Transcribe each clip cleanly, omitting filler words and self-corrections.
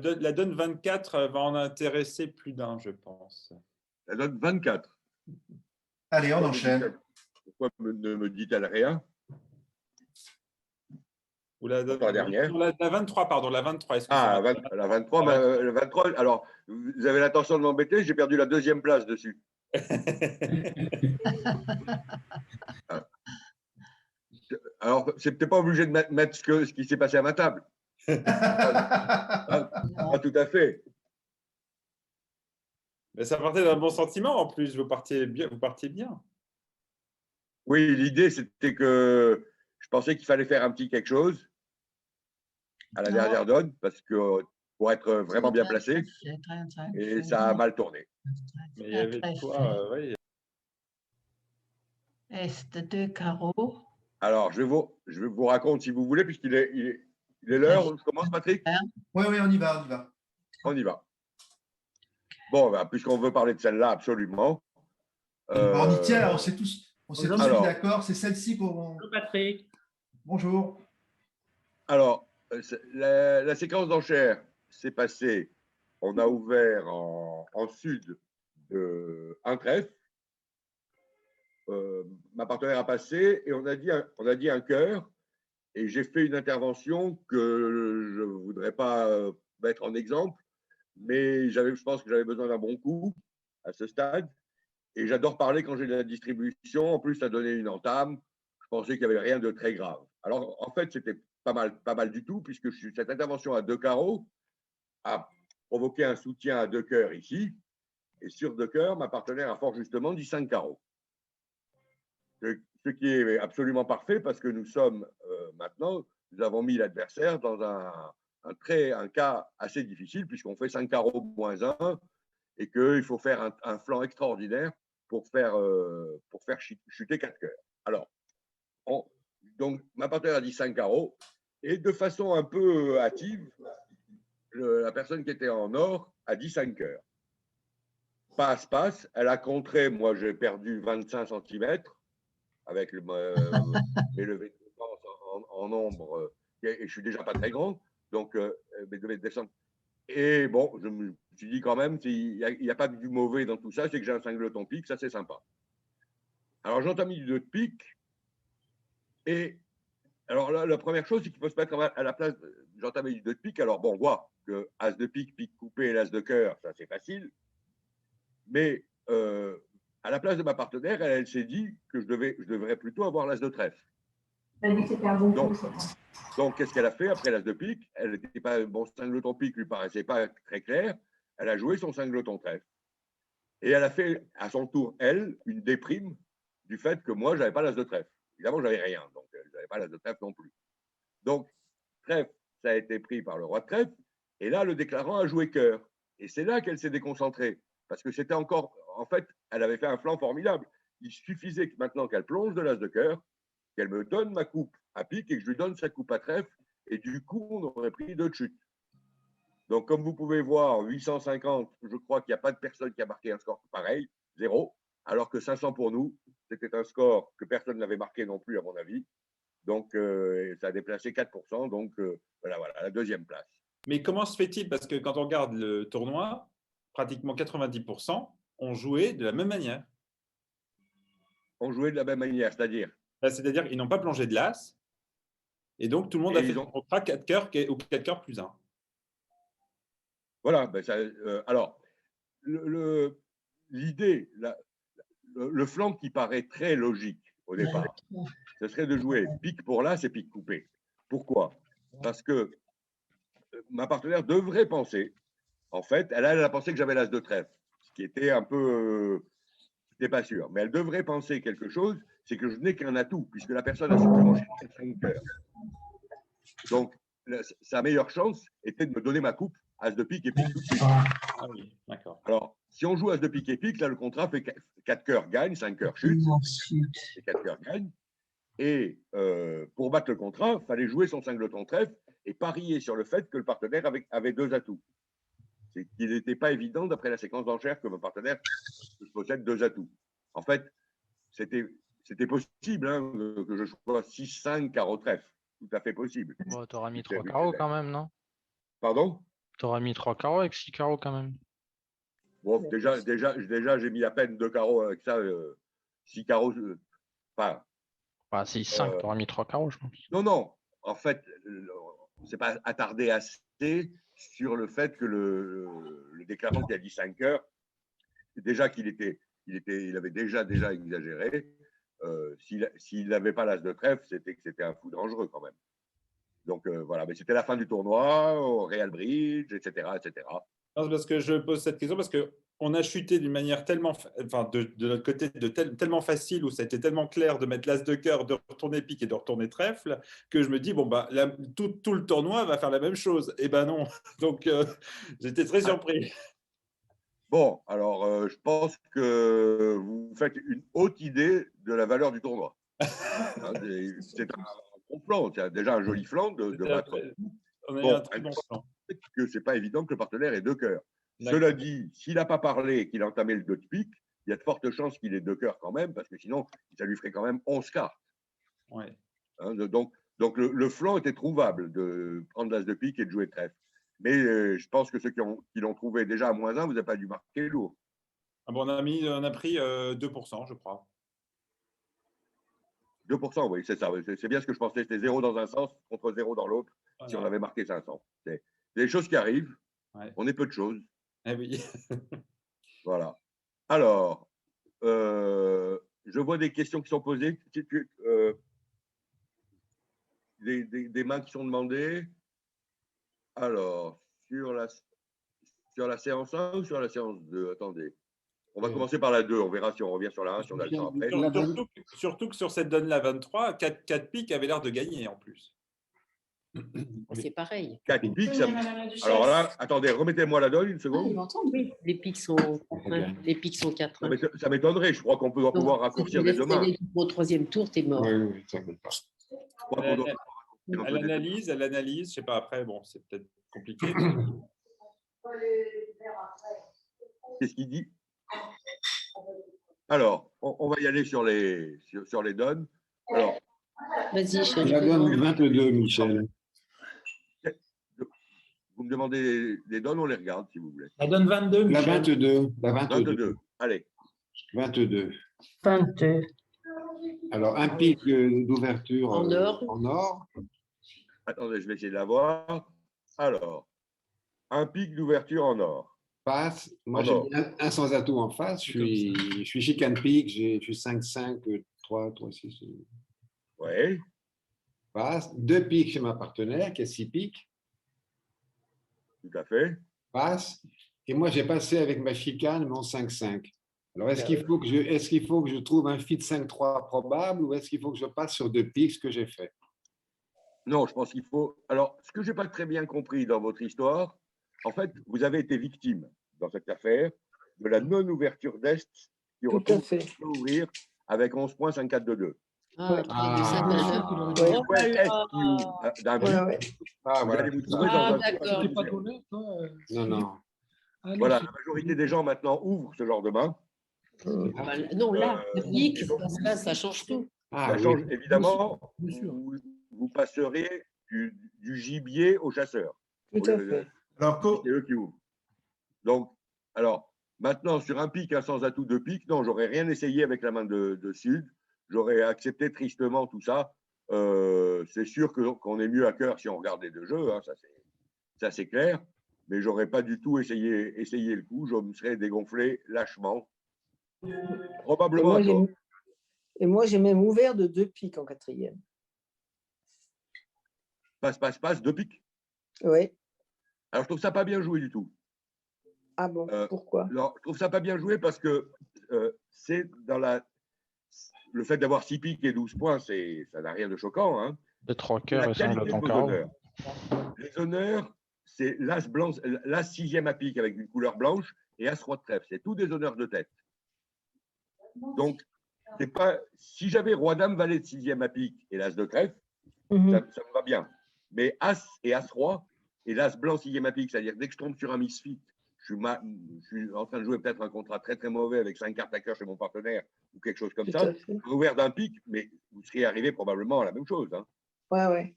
la donne 24 va en intéresser plus d'un, je pense. La donne 24. Allez, on enchaîne. Pourquoi ne me dit-elle rien? Ou la dernière. La 23, pardon, la 23. Ah, la 23, la 23. Alors, vous avez l'intention de m'embêter, j'ai perdu la deuxième place dessus. Alors, c'est peut-être pas obligé de mettre ce qui s'est passé à ma table. Pas tout à fait. Mais ça partait d'un bon sentiment en plus, vous partiez bien. Oui, l'idée, c'était que je pensais qu'il fallait faire un petit quelque chose à la dernière donne, parce que pour être vraiment bien placé, et ça a mal tourné. Mais il y avait de quoi, oui. Est 2 carreaux. Alors, je vous raconte si vous voulez, puisqu'il est l'heure. Je commence, Patrick? Oui, on y va, on y va. On y va. Bon, ben, puisqu'on veut parler de celle-là, absolument. On y tient, on s'est tous mis d'accord. C'est celle-ci qu'on… Bonjour Patrick. Bonjour. Alors, la séquence d'enchères s'est passée. On a ouvert en sud de un trèfle. Ma partenaire a passé et on a dit un cœur. Et j'ai fait une intervention que je ne voudrais pas mettre en exemple, mais je pense que j'avais besoin d'un bon coup à ce stade. Et j'adore parler quand j'ai de la distribution. En plus, ça donnait une entame. Je pensais qu'il n'y avait rien de très grave. Alors, en fait, c'était pas mal du tout, puisque cette intervention à 2 carreaux a provoqué un soutien à 2 cœurs ici. Et sur 2 cœurs, ma partenaire a fort justement dit 5 carreaux. Ce qui est absolument parfait, parce que nous sommes maintenant, nous avons mis l'adversaire dans un cas assez difficile, puisqu'on fait 5 carreaux moins 1 et qu'il faut faire un flanc extraordinaire pour faire chuter 4 cœurs. Alors, donc, ma partenaire a dit 5 carreaux, et de façon un peu hâtive, la personne qui était en or a dit 5 cœurs. Passe, elle a contré, moi j'ai perdu 25 cm avec mes levées de défense en nombre, et je suis déjà pas très grand, donc mes levées de descente. Et bon, je me suis dit quand même, il n'y a pas du mauvais dans tout ça, c'est que j'ai un cingleton pique, ça c'est sympa. Alors j'entame du 2 de pique, et alors là, la première chose, c'est qu'il faut se mettre à la place, j'entame du 2 de pique, alors bon, on voit que As de pique, pique coupé et l'As de cœur, ça c'est facile, mais à la place de ma partenaire, elle s'est dit que je devrais plutôt avoir l'As de trèfle. Elle dit que c'était un bon coup. Donc, qu'est-ce qu'elle a fait après l'As de pique? Elle n'était pas, bon, cingleton pique lui paraissait pas très clair. Elle a joué son cingleton trèfle. Et elle a fait à son tour, elle, une déprime du fait que moi, je n'avais pas l'As de trèfle. Évidemment, je n'avais rien, donc je n'avais pas l'As de trèfle non plus. Donc, trèfle, ça a été pris par le roi de trèfle. Et là, le déclarant a joué cœur. Et c'est là qu'elle s'est déconcentrée. Parce que c'était encore, en fait, elle avait fait un flanc formidable. Il suffisait que maintenant qu'elle plonge de l'As de cœur, qu'elle me donne ma coupe à pique et que je lui donne sa coupe à trèfle. Et du coup, on aurait pris 2 de chute. Donc, comme vous pouvez voir, 850, je crois qu'il n'y a pas de personne qui a marqué un score pareil, 0. Alors que 500 pour nous, c'était un score que personne n'avait marqué non plus, à mon avis. Donc, ça a déplacé 4%. Donc, voilà, la deuxième place. Mais comment se fait-il? Parce que quand on regarde le tournoi, pratiquement 90% ont joué de la même manière. On jouait de la même manière, c'est-à-dire? C'est-à-dire qu'ils n'ont pas plongé de l'As. Et donc, tout le monde a fait son contrat 4 cœurs ou 4 cœurs plus 1. Voilà. Ben alors, l'idée, le flanc qui paraît très logique au départ, ce serait de jouer pique pour l'As et pique coupé. Pourquoi? Parce que ma partenaire devrait penser, en fait, elle a pensé que j'avais l'As de trèfle, ce qui était un peu… C'était pas sûr. Mais elle devrait penser quelque chose, c'est que je n'ai qu'un atout, puisque la personne a supplémenté 5 cœurs. Donc, sa meilleure chance était de me donner ma coupe, As de pique et pique tout de suite. Ah oui, d'accord. Alors, si on joue As de pique et pique, là, le contrat fait 4 cœurs gagne, 5 cœurs chute, et 4 cœurs gagne. Et pour battre le contrat, il fallait jouer son cingleton trèfle et parier sur le fait que le partenaire avait 2 atouts. C'est qu'il n'était pas évident, d'après la séquence d'enchères, que mon partenaire possède 2 atouts. En fait, c'était possible hein, que je sois 6-5 carreau trèfle. Tout à fait possible. Bon, tu auras mis 3 carreaux quand même, non? Pardon? T'aurais mis 3 carreaux avec 6 carreaux quand même. Bon, déjà j'ai mis à peine 2 carreaux avec ça, 6 carreaux. Enfin, Bah, 6, 5, t'aurais mis 3 carreaux, je pense. non. En fait, c'est pas attardé assez sur le fait que le déclarant qui a dit 5 heures, déjà il avait déjà exagéré. S'il n'avait pas l'as de trèfle, c'était que c'était un fou dangereux quand même. Donc voilà, mais c'était la fin du tournoi au Real Bridge, etc., etc. Non, c'est parce que je pose cette question parce qu'on a chuté d'une manière tellement, enfin, de notre côté, tellement facile, où ça a été tellement clair de mettre l'as de cœur, de retourner pique et de retourner trèfle, que je me dis, bon, bah, tout le tournoi va faire la même chose. Et ben non. Donc, j'étais très surpris. Bon, alors je pense que vous faites une haute idée de la valeur du tournoi. Hein, c'est un bon plan, c'est déjà un joli flanc de battre. On a eu Bon, un très bon plan. que c'est pas évident que le partenaire ait 2 cœurs. D'accord. Cela dit, s'il n'a pas parlé et qu'il a entamé le 2 de pique, il y a de fortes chances qu'il ait 2 cœurs quand même, parce que sinon, ça lui ferait quand même 11 cartes. Ouais. Hein, donc le flanc était trouvable de prendre l'as de pique et de jouer trèfle. Mais je pense que ceux qui l'ont trouvé déjà à -1, vous n'avez pas dû marquer lourd. Ah bon, on a pris 2%, je crois. 2%, oui, c'est ça. C'est bien ce que je pensais. C'était 0 dans un sens contre 0 dans l'autre, Voilà. si on avait marqué 500. C'est des choses qui arrivent. Ouais. On est peu de choses. Eh oui. Voilà. Alors, je vois des questions qui sont posées. Des mains qui sont demandées. Alors, sur la séance 1 ou sur la séance 2? Attendez. On va commencer par la 2. On verra si on revient sur la 1, si on a le temps après. Surtout que sur cette donne-là 23, 4 piques avait l'air de gagner en plus. C'est pareil. 4 piques, ça... Alors là, attendez, remettez-moi la donne une seconde. Oui, les pics sont 4. Ça m'étonnerait, je crois qu'on peut pouvoir raccourcir les deux mains. Au troisième tour, t'es mort. Oui, ça ne pas. À l'analyse, je sais pas, après, bon, c'est peut-être compliqué. Qu'est-ce qu'il dit? Alors, on va y aller sur les donnes. Alors, vas-y, la donne 22, Michel. Vous me demandez les donnes, on les regarde si vous voulez. La donne 22, La Michel. 22. La 22. Allez. 22. 22. Alors, un pic d'ouverture En or. en or. Attendez, je vais essayer de la voir. Alors, un pic d'ouverture en or. Passe. Moi, j'ai un sans atout en face. Je suis chicane pique. Je suis 5-5, 3, 6. Oui. Passe. 2 piques chez ma partenaire, qui est 6 piques. Tout à fait. Passe. Et moi, j'ai passé avec ma chicane mon 5-5. Alors, est-ce qu'il faut que je trouve un fit 5-3 probable ou est-ce qu'il faut que je passe sur 2 piques, ce que j'ai fait? Non, je pense qu'il faut. Alors, ce que je n'ai pas très bien compris dans votre histoire, en fait, vous avez été victime dans cette affaire de la non-ouverture d'Est qui aurait pu ouvrir avec 11 points 5-4-2-2. Ah, d'accord. Non. Voilà, la majorité des gens maintenant ouvrent ce genre de main. Non, là, ça change tout. Ça change, évidemment, vous passerez du gibier au chasseur. Tout à fait. C'est eux qui ouvrent. Donc, alors, maintenant, sur un pic, un sans atout de pique, non, j'aurais rien essayé avec la main de Sud. J'aurais accepté tristement tout ça. C'est sûr qu'on est mieux à cœur si on regarde les 2 jeux, hein, ça c'est clair. Mais j'aurais pas du tout essayé le coup. Je me serais dégonflé lâchement. Probablement. Et moi, j'ai même ouvert de 2 piques en 4e. Passe, 2 piques. Oui. Alors, je trouve ça pas bien joué du tout. Ah bon, pourquoi? Alors, je trouve ça pas bien joué parce que c'est dans le fait d'avoir 6 piques et 12 points, ça n'a rien de choquant. Hein. De 3 cœurs et 5 de ton carreau. Les honneurs, c'est l'as blanc, l'as 6e à pique avec une couleur blanche et as roi de trèfle. C'est tous des honneurs de tête. Donc, c'est pas, si j'avais roi dame valet de 6e à pique et l'as de trèfle, ça me va bien. Mais as et as roi et l'as blanc 6e à pique, c'est-à-dire dès que je tombe sur un misfit, je suis en train de jouer peut-être un contrat très très mauvais avec 5 cartes à cœur chez mon partenaire ou quelque chose comme ça, ouvert d'un pic, mais vous seriez arrivé probablement à la même chose. Hein. Ouais.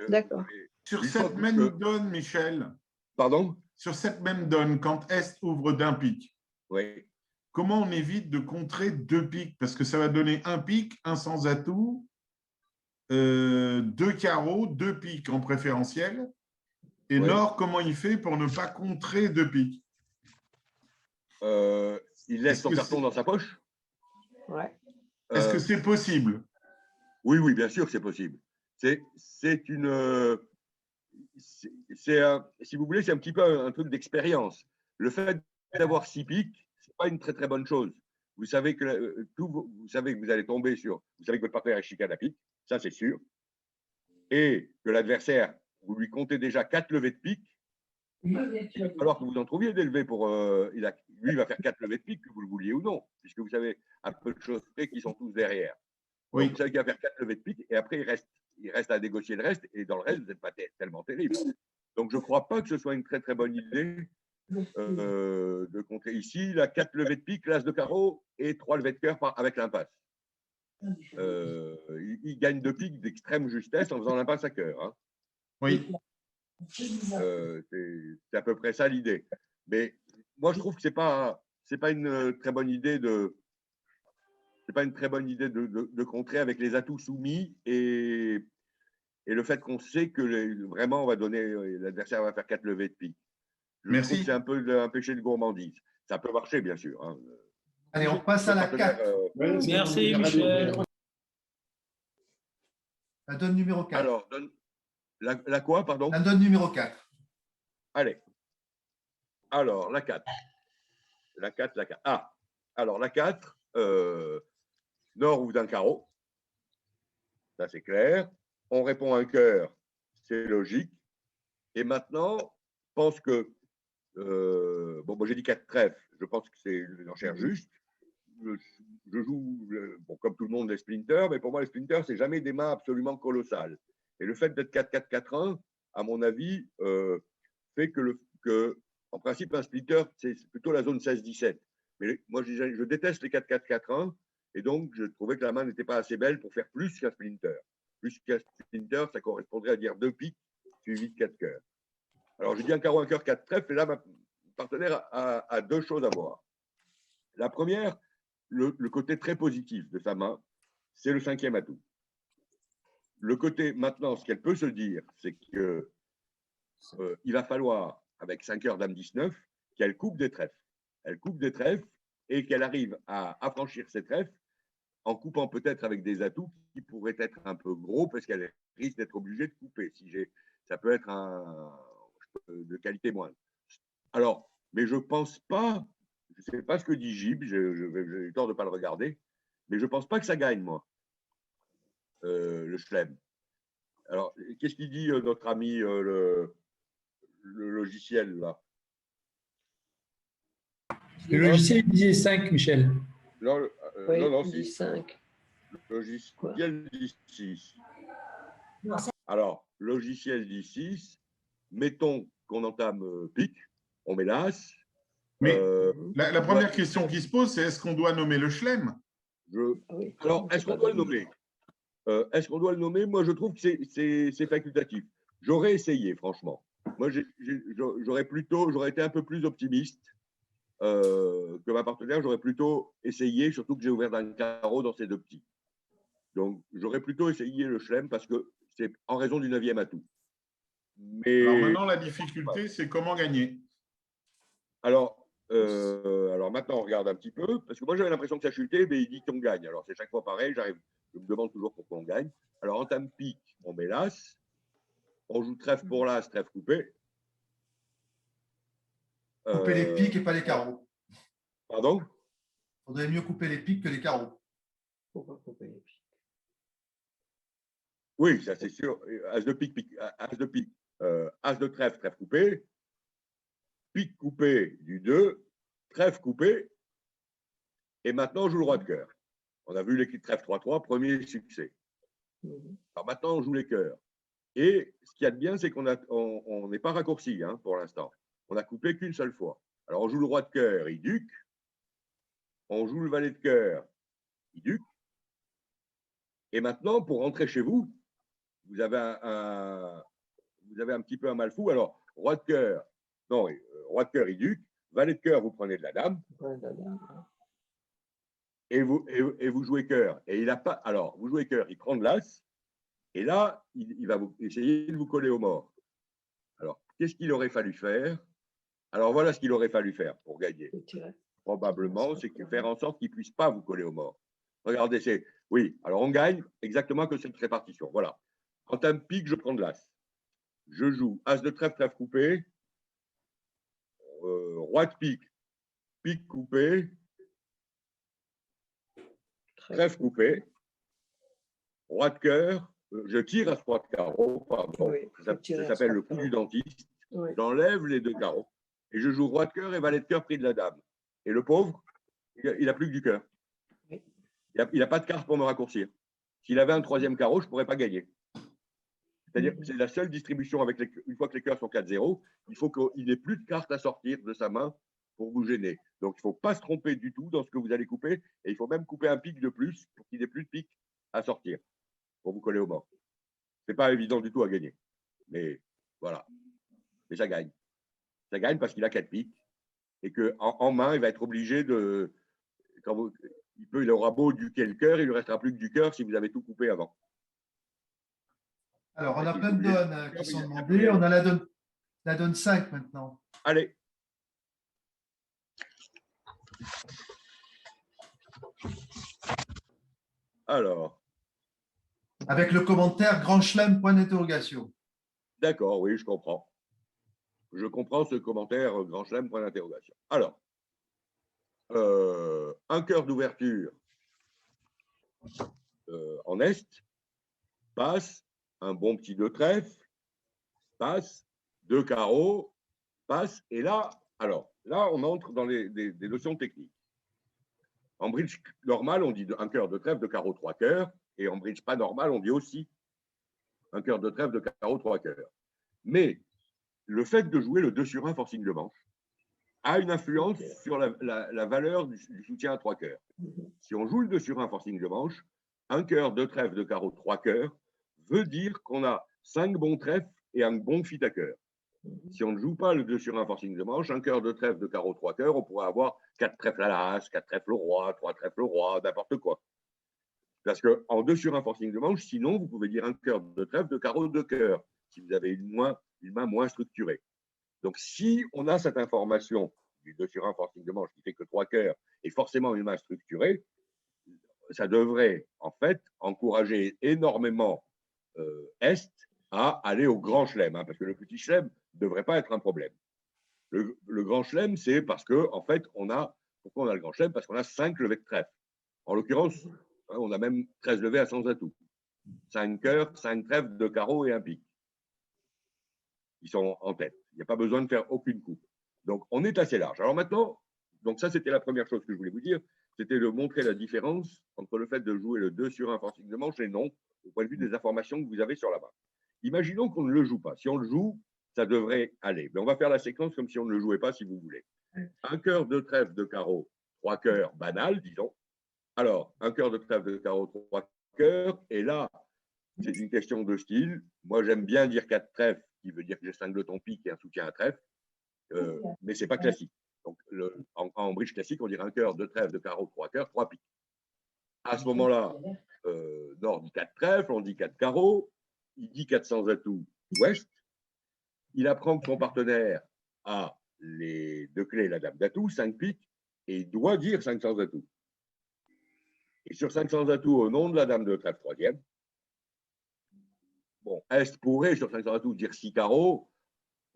D'accord. Sur cette même donne, Michel, Pardon? Sur cette même donne, quand Est ouvre d'un pic, Oui. comment on évite de contrer 2 pics? Parce que ça va donner un pic, un sans atout, 2 carreaux, 2 pics en préférentiel. Et Oui. Nord, comment il fait pour ne pas contrer 2 pics? Il laisse Est-ce son que carton c'est- dans sa poche? Ouais. Est-ce que c'est possible? Oui, oui, bien sûr que c'est possible. C'est une. Si vous voulez, c'est un petit peu un truc d'expérience. Le fait d'avoir 6 pics, ce n'est pas une très très bonne chose. Vous savez que vous savez que vous allez tomber sur. Vous savez que votre partenaire est chicane à pique, ça c'est sûr. Et que l'adversaire, vous lui comptez déjà 4 levées de pique. Il va falloir que vous en trouviez des levées pour. Lui, il va faire 4 levées de pique, que vous le vouliez ou non, puisque vous savez à peu de choses près qui sont tous derrière. Oui. Donc, vous savez qu'il va faire 4 levées de pique et après, il reste à négocier le reste. Et dans le reste, vous n'êtes pas tellement terrible. Donc, je ne crois pas que ce soit une très, très bonne idée de contrer. Ici, il a 4 levées de pique, l'as de carreau et 3 levées de cœur avec l'impasse. Il gagne 2 piques d'extrême justesse en faisant l'impasse à cœur. Hein. Oui. C'est à peu près ça l'idée. Mais moi, je trouve que c'est pas une très bonne idée de. C'est pas une très bonne idée de contrer avec les atouts soumis et le fait qu'on sait que vraiment on va donner, l'adversaire va faire 4 levées de pique. Je trouve que c'est un peu un péché de gourmandise. Ça peut marcher, bien sûr. Hein. Allez, on passe à la 4. Merci, Michel. La donne numéro 4. Alors, la quoi, pardon? La donne numéro 4. Allez. Alors, la 4. La 4, la 4. Ah, alors la 4, Nord ouvre d'un carreau. Ça, c'est clair. On répond à un cœur, c'est logique. Et maintenant, je pense que. Bon, moi, j'ai dit 4 trèfles. Je pense que c'est une enchère juste. Je joue, bon, comme tout le monde, les splinters, mais pour moi, les splinters, c'est jamais des mains absolument colossales. Et le fait d'être 4-4-4-1, à mon avis, fait que, en principe, un splinter, c'est plutôt la zone 16-17. Mais moi, je déteste les 4-4-4-1, et donc je trouvais que la main n'était pas assez belle pour faire plus qu'un splinter. Plus qu'un splinter, ça correspondrait à dire 2 piques suivis de 4 cœurs. Alors, je dis un carreau, un cœur, 4 trèfles, et là, ma partenaire a 2 choses à voir. La première, le côté très positif de sa main, c'est le 5e atout. Le côté, maintenant, ce qu'elle peut se dire, c'est que il va falloir, avec 5 heures dame 19, qu'elle coupe des trèfles. Elle coupe des trèfles et qu'elle arrive à affranchir ces trèfles en coupant peut-être avec des atouts qui pourraient être un peu gros parce qu'elle risque d'être obligée de couper. Ça peut être de qualité moindre. Alors, mais je ne pense pas, je ne sais pas ce que dit Gib, j'ai eu tort de ne pas le regarder, mais je ne pense pas que ça gagne, moi, le chelem. Alors, qu'est-ce qu'il dit notre ami le logiciel, là? Le logiciel disait 5, Michel. Non, Oui, non, il dit si. 5. Le logiciel dit 6. Alors, logiciel dit 6. Mettons qu'on entame pique, on met l'as. Mais la première question qui se pose, c'est est-ce qu'on doit nommer le chelem? Oui. Alors, est-ce qu'on doit le nommer? Est-ce qu'on doit le nommer? Moi, je trouve que c'est facultatif. J'aurais essayé, franchement. Moi, j'aurais été un peu plus optimiste que ma partenaire. J'aurais plutôt essayé, surtout que j'ai ouvert d'un carreau dans ces 2 petits. Donc, j'aurais plutôt essayé le chelem parce que c'est en raison du 9e atout. Mais... Alors maintenant, la difficulté, c'est comment gagner. Alors maintenant, on regarde un petit peu, parce que moi, j'avais l'impression que ça chutait, mais il dit qu'on gagne. Alors, c'est chaque fois pareil, je me demande toujours pourquoi on gagne. Alors, entame pique, on met l'as. On joue trèfle pour l'as, trèfle coupé. Couper les piques et pas les carreaux. Pardon? Il faudrait mieux couper les piques que les carreaux. Pourquoi couper les piques? Oui, ça c'est sûr. As de pique, as de pique. As de trèfle, trèfle coupé. Pique coupé du 2, trèfle coupé. Et maintenant, on joue le roi de cœur. On a vu l'équipe trèfle 3-3, premier succès. Alors maintenant, on joue les cœurs. Et ce qu'il y a de bien, c'est qu'on n'est pas raccourci hein, pour l'instant. On n'a coupé qu'une seule fois. Alors, on joue le roi de cœur, il duc. On joue le valet de cœur, il duc. Et maintenant, pour rentrer chez vous, vous avez un petit peu un mal fou. Alors, roi de cœur, Non, roi de cœur, il duc. Valet de cœur, vous prenez de la dame. Et vous jouez cœur. Et il n'a pas. Alors, vous jouez cœur, il prend de l'as. Et là, il va essayer de vous coller au mort. Alors, qu'est-ce qu'il aurait fallu faire? Alors, voilà ce qu'il aurait fallu faire pour gagner. Probablement, c'est faire en sorte qu'il ne puisse pas vous coller au mort. Regardez, c'est. Oui, alors on gagne exactement que cette répartition. Voilà. Quand un pique, je prends de l'as. Je joue as de trèfle, trèfle coupé. Roi de pique, pique coupé. Trèfle coupé. Roi de cœur. Je tire à ce roi de carreau. Pardon. Oui, ça s'appelle le coup du dentiste. Oui. J'enlève les 2 carreaux. Et je joue roi de cœur et valet de cœur pris de la dame. Et le pauvre, il n'a plus que du cœur. Oui. Il n'a pas de carte pour me raccourcir. S'il avait un 3e carreau, je ne pourrais pas gagner. C'est-à-dire que c'est la seule distribution avec une fois que les cœurs sont 4-0, il faut qu'il n'ait plus de cartes à sortir de sa main pour vous gêner. Donc, il ne faut pas se tromper du tout dans ce que vous allez couper. Et il faut même couper un pic de plus pour qu'il n'ait plus de pic à sortir pour vous coller au mort. Ce n'est pas évident du tout à gagner. Mais voilà. Mais ça gagne. Ça gagne parce qu'il a 4 pics et qu'en main, il va être obligé de. Il aura beau duquer le cœur, il ne lui restera plus que du cœur si vous avez tout coupé avant. Alors, on a plein de donnes qui sont demandées. On a la donne 5 maintenant. Allez. Alors. Avec le commentaire grand chelem, point d'interrogation. D'accord, oui, je comprends. Je comprends ce commentaire grand chelem, point d'interrogation. Alors, un cœur d'ouverture en est, passe, un bon petit 2 trèfle, passe, 2 carreaux, passe, et là, on entre dans des notions techniques. En bridge normal, on dit un cœur de trèfle, de carreau, 3 cœurs, et en bridge pas normal, on dit aussi un cœur de trèfle, de carreau, 3 cœurs. Mais le fait de jouer le 2 sur 1 forcing de manche a une influence sur la valeur du soutien à 3 cœurs. Si on joue le 2 sur 1 forcing de manche, un cœur, 2 trèfles, de carreau, 3 cœurs veut dire qu'on a 5 bons trèfles et un bon fit à cœur. Si on ne joue pas le 2 sur 1 forcing de manche, un cœur, 2 trèfles, de carreau, 3 cœurs, on pourrait avoir 4 trèfles à l'as, 4 trèfles au roi, 3 trèfles au roi, n'importe quoi. Parce qu'en 2 sur 1 forcing de manche, sinon, vous pouvez dire un cœur, 2 trèfles, de carreau, 2 cœurs, si vous avez une main moins structurée. Donc, si on a cette information du 2 sur 1 forcing de manche qui fait que 3 cœurs et forcément une main structurée, ça devrait en fait encourager énormément Est à aller au grand chelem, parce que le petit chelem ne devrait pas être un problème. Le grand chelem, c'est parce que, en fait, pourquoi on a le grand chelem? Parce qu'on a 5 levées de trèfle. En l'occurrence, on a même 13 levées à sans atout. 5 cœurs, 5 trèfles, 2 carreaux et un pic. Ils sont en tête. Il n'y a pas besoin de faire aucune coupe. Donc, on est assez large. Alors maintenant, donc ça, c'était la première chose que je voulais vous dire, c'était de montrer la différence entre le fait de jouer le 2 sur 1 forcing de manche et non, au point de vue des informations que vous avez sur la main. Imaginons qu'on ne le joue pas. Si on le joue, ça devrait aller. Mais on va faire la séquence comme si on ne le jouait pas, si vous voulez. Un cœur, 2 trèfles, de carreau, 3 cœurs, banal, disons. Alors, un cœur, de trèfle, de carreau, 3 cœurs. Et là, c'est une question de style. Moi, j'aime bien dire 4 trèfles, qui veut dire que j'ai 5 de ton pique et un soutien à trèfle. Mais ce n'est pas classique. Donc, en bridge classique, on dirait un cœur, 2 trèfles, de carreau, 3 cœurs, 3 piques. À ce moment-là, Nord dit 4 trèfles, on dit 4 carreaux, il dit 4 sans atout ouest. Il apprend que son partenaire a les 2 clés, la dame d'atout, 5 piques, et il doit dire 5 sans atout. Et sur 5 sans atout, au nom de la dame de trèfle 3e, bon, Est pourrait, sur 5 sans atout, dire 6 carreaux,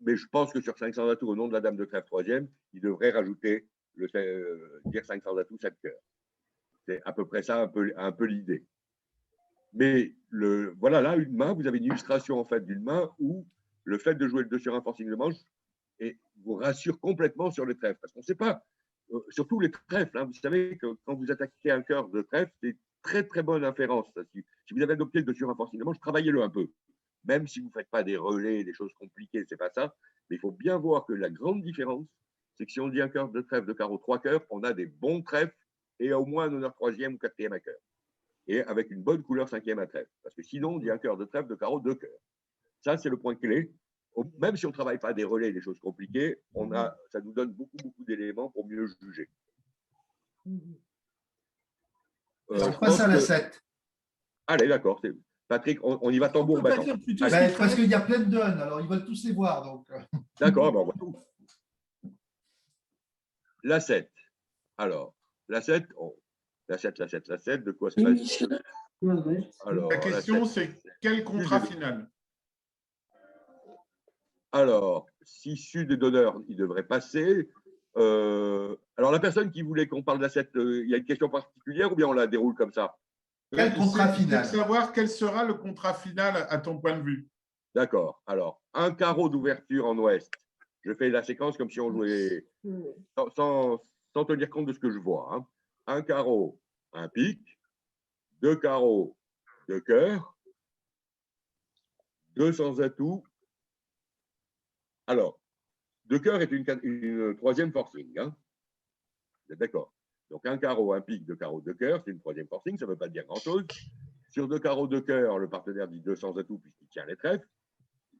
mais je pense que sur 500 atouts, au nom de la dame de trèfle 3e, il devrait rajouter, dire 500 atouts, 7 cœurs. C'est à peu près ça, un peu l'idée. Mais voilà, là, une main, vous avez une illustration en fait d'une main où le fait de jouer le 2 sur 1 forcing de manche vous rassure complètement sur les trèfles. Parce qu'on ne sait pas, surtout les trèfles, hein, vous savez que quand vous attaquez un cœur de trèfle, c'est très très bonne inférence. Si vous avez adopté le 2 sur 1 forcing de manche, travaillez-le un peu. Même si vous ne faites pas des relais, des choses compliquées, ce n'est pas ça. Mais il faut bien voir que la grande différence, c'est que si on dit un cœur de trèfle, de carreau, 3 cœurs, on a des bons trèfles et au moins un honneur 3e ou 4e à cœur. Et avec une bonne couleur 5e à trèfle. Parce que sinon, on dit un cœur de trèfle, de carreau, 2 cœurs. Ça, c'est le point clé. même si on ne travaille pas des relais, des choses compliquées, ça nous donne beaucoup d'éléments pour mieux juger. On passe à la 7. Allez, d'accord. Patrick, on y va tambour battant. Parce qu'il y a plein de donnes, alors ils veulent tous les voir. Donc. D'accord, on voit tout. La 7. Alors, la 7, la 7, de quoi s'agit-il? La question, c'est quel contrat final? Alors, si sud est donneur, il devrait passer. Alors, la personne qui voulait qu'on parle de la 7, il y a une question particulière ou bien on la déroule comme ça? Quel contrat final? C'est de savoir quel sera le contrat final à ton point de vue. D'accord. Alors, un carreau d'ouverture en ouest. Je fais la séquence comme si on jouait sans tenir compte de ce que je vois. Hein. Un carreau, un pic, 2 carreaux, 2 cœurs, 2 sans atout. Alors, 2 cœurs est une troisième forcing. Hein. Vous êtes d'accord? Donc, un carreau, un pic, 2 carreaux, 2 cœurs, c'est une troisième forcing, ça ne veut pas dire grand-chose. Sur 2 carreaux, 2 cœurs, le partenaire dit 2 sans atout puisqu'il tient les trèfles.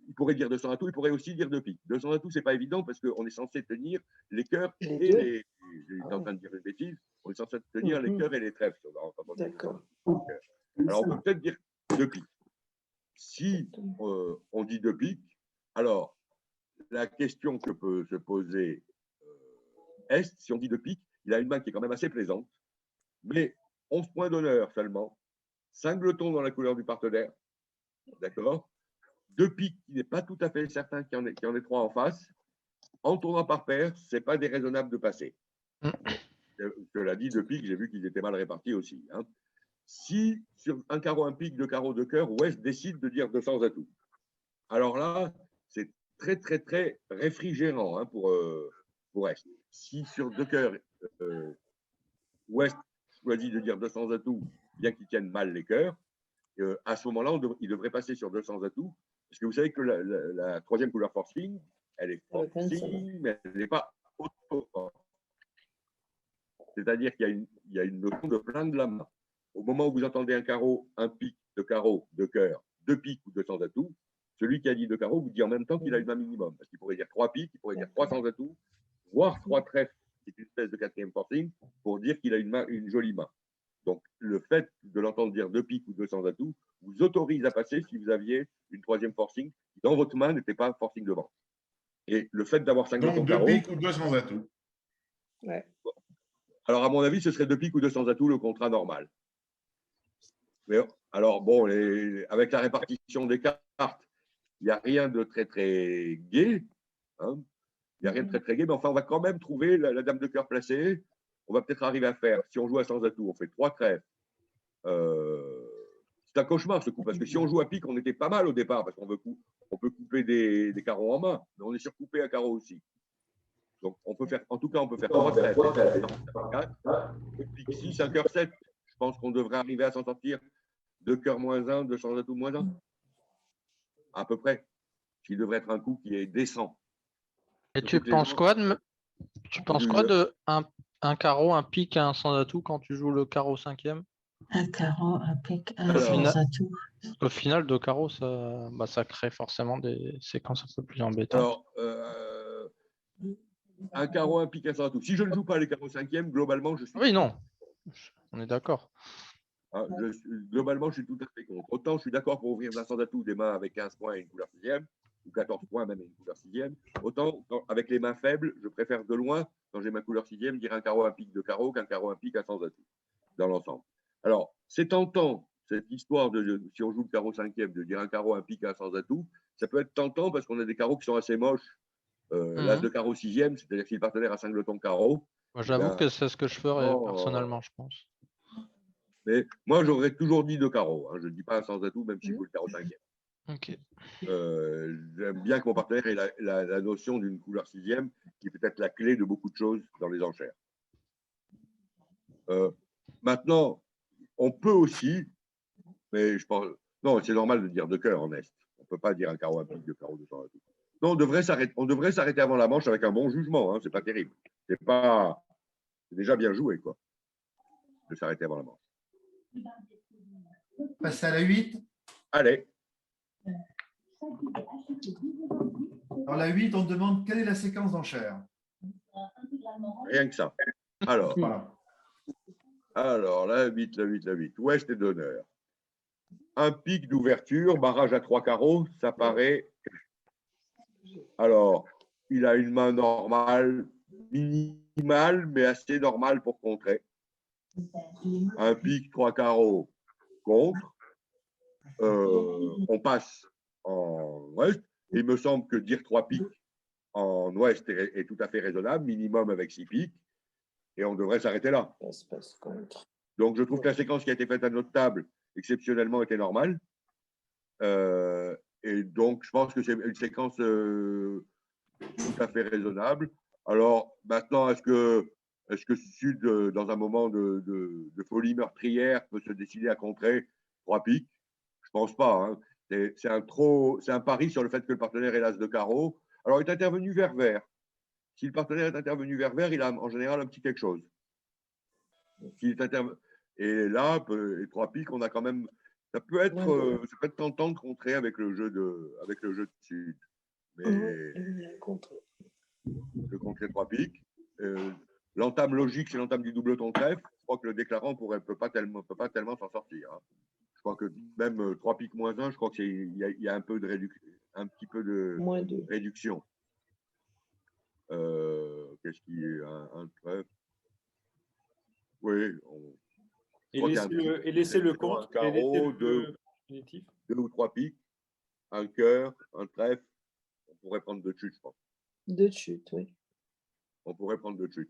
Il pourrait dire 200 atouts, il pourrait aussi dire 2 piques. 200 atouts, ce n'est pas évident parce qu'on est censé tenir les cœurs et les. J'étais en train de dire une bêtise. On est censé tenir les cœurs et les trèfles. D'accord. Alors, on peut peut-être dire 2 piques. Si on dit 2 piques, alors la question que peut se poser est, si on dit 2 piques, il a une main qui est quand même assez plaisante, mais 11 points d'honneur seulement, 5 glotons dans la couleur du partenaire, d'accord? 2 piques qui n'est pas tout à fait certain qu'il y en ait 3 en face. En tournant par paire, ce n'est pas déraisonnable de passer. Je l'ai dit, 2 piques, j'ai vu qu'ils étaient mal répartis aussi. Hein. Si sur un carreau, un pique, 2 carreaux, 2 cœurs, Ouest décide de dire 200 atouts. Alors là, c'est très réfrigérant hein, pour Est. Si sur 2 cœurs, Ouest choisit de dire 200 atouts, bien qu'ils tiennent mal les cœurs, à ce moment-là, il devrait passer sur 200 atouts. Parce que vous savez que la troisième couleur forcing, elle est forcing, mais elle n'est pas auto-force. C'est-à-dire qu'il y a une notion de plein de la main. Au moment où vous entendez un carreau, un pic, 2 carreaux, 2 cœurs, 2 piques ou 200 atouts, celui qui a dit 2 carreaux vous dit en même temps qu'il a une main minimum. Parce qu'il pourrait dire 3 piques, il pourrait dire 300 atouts, voire 3 trèfles, c'est une espèce de quatrième forcing, pour dire qu'il a une jolie main. Donc, le fait de l'entendre dire 2 piques ou 200 atouts vous autorise à passer si vous aviez une troisième forcing qui, dans votre main, n'était pas forcing devant. Et le fait d'avoir 5 Donc, 2 piques ou 200 atouts. Ouais. Alors, à mon avis, ce serait 2 piques ou 200 atouts le contrat normal. Mais, alors, bon, avec la répartition des cartes, il n'y a rien de très gai. Hein. Il n'y a rien de très gai, mais enfin, on va quand même trouver la dame de cœur placée. On va peut-être arriver à faire, si on joue à 100 atouts, on fait 3 trèfles. C'est un cauchemar ce coup, parce que si on joue à pique, on était pas mal au départ, parce qu'on peut couper des carreaux en main, mais on est surcoupé à carreaux aussi. Donc, on peut faire 3 trèfles. 4, pique 6, un cœur 7. Je pense qu'on devrait arriver à s'en sortir 2 cœurs moins 1, 200 atouts moins 1. À peu près. Ce qui devrait être un coup qui est décent. Et tu penses quoi de un carreau, un pique et un sans atout quand tu joues le carreau 5e? Un carreau, un pique, un Alors, sans atout. Au final, 2 carreaux, ça crée forcément des séquences un peu plus embêtantes. Alors, un carreau, un pique, un sans atout. Si je ne joue pas les carreaux 5e, globalement, je suis. Oui, non. On est d'accord. Hein, globalement, je suis tout à fait contre. Autant je suis d'accord pour ouvrir un sans atout des mains avec 15 points et une couleur 6e, ou 14 points même et une couleur 6e. Autant, avec les mains faibles, je préfère de loin, quand j'ai ma couleur 6e, dire un carreau, un pique, 2 carreaux, qu'un carreau, un pique, un sans atout, dans l'ensemble. Alors, c'est tentant, cette histoire si on joue le carreau 5e, de dire un carreau, un pique, un sans atout, ça peut être tentant parce qu'on a des carreaux qui sont assez moches. L'as de carreau 6e, c'est-à-dire si le partenaire a 5 glotons carreau. Moi, j'avoue que c'est ce que je ferais personnellement, je pense. Mais moi, j'aurais toujours dit 2 carreaux. Hein. Je ne dis pas un sans atout, même si je joue le carreau 5e. Ok. J'aime bien que mon partenaire ait la notion d'une couleur 6e, qui est peut-être la clé de beaucoup de choses dans les enchères. Maintenant, on peut aussi, mais je pense, non, c'est normal de dire 2 cœurs en Est. On ne peut pas dire un carreau, un pique, 2 carreaux, 200 atouts. Non, on devrait s'arrêter avant la manche avec un bon jugement. Hein, c'est pas terrible. C'est déjà bien joué, quoi, de s'arrêter avant la manche. Passe à la 8. Allez. Dans la 8, on te demande quelle est la séquence d'enchères. Rien que ça. Alors, Voilà. alors la 8, la 8, la 8. Ouest et d'honneur. Un pic d'ouverture, barrage à 3 carreaux, ça paraît. Alors, il a une main normale, minimale, mais assez normale pour contrer. Un pic 3 carreaux contre. On passe en ouest. Il me semble que dire 3 pics en ouest est tout à fait raisonnable, minimum avec 6 pics, et on devrait s'arrêter là. Donc, je trouve que la séquence qui a été faite à notre table, exceptionnellement, était normale. Et donc, je pense que c'est une séquence tout à fait raisonnable. Alors, maintenant, est-ce que Sud, dans un moment de folie meurtrière, peut se décider à contrer 3 pics? Je ne pense pas. Hein. C'est un pari sur le fait que le partenaire est l'as de carreau. Alors, il est intervenu vers vert. Si le partenaire est intervenu vers vert, il a en général un petit quelque chose. Et là, les 3 pics, on a quand même. Ça peut être tentant de contrer avec le jeu de Sud. Mais de contrer 3 pics. L'entame logique, c'est l'entame du double-ton trèfle. Je crois que le déclarant ne peut pas tellement s'en sortir. Hein. Je crois que même 3 pics moins 1, je crois qu'il y a un peu de réduction. Qu'est-ce qui est un trèfle? Oui. Et laisser le compte. Un carreau, 2 ou 3 pics, un cœur, un trèfle. On pourrait prendre 2 de chute, je pense. 2 de chute, oui. On pourrait prendre 2 de chute.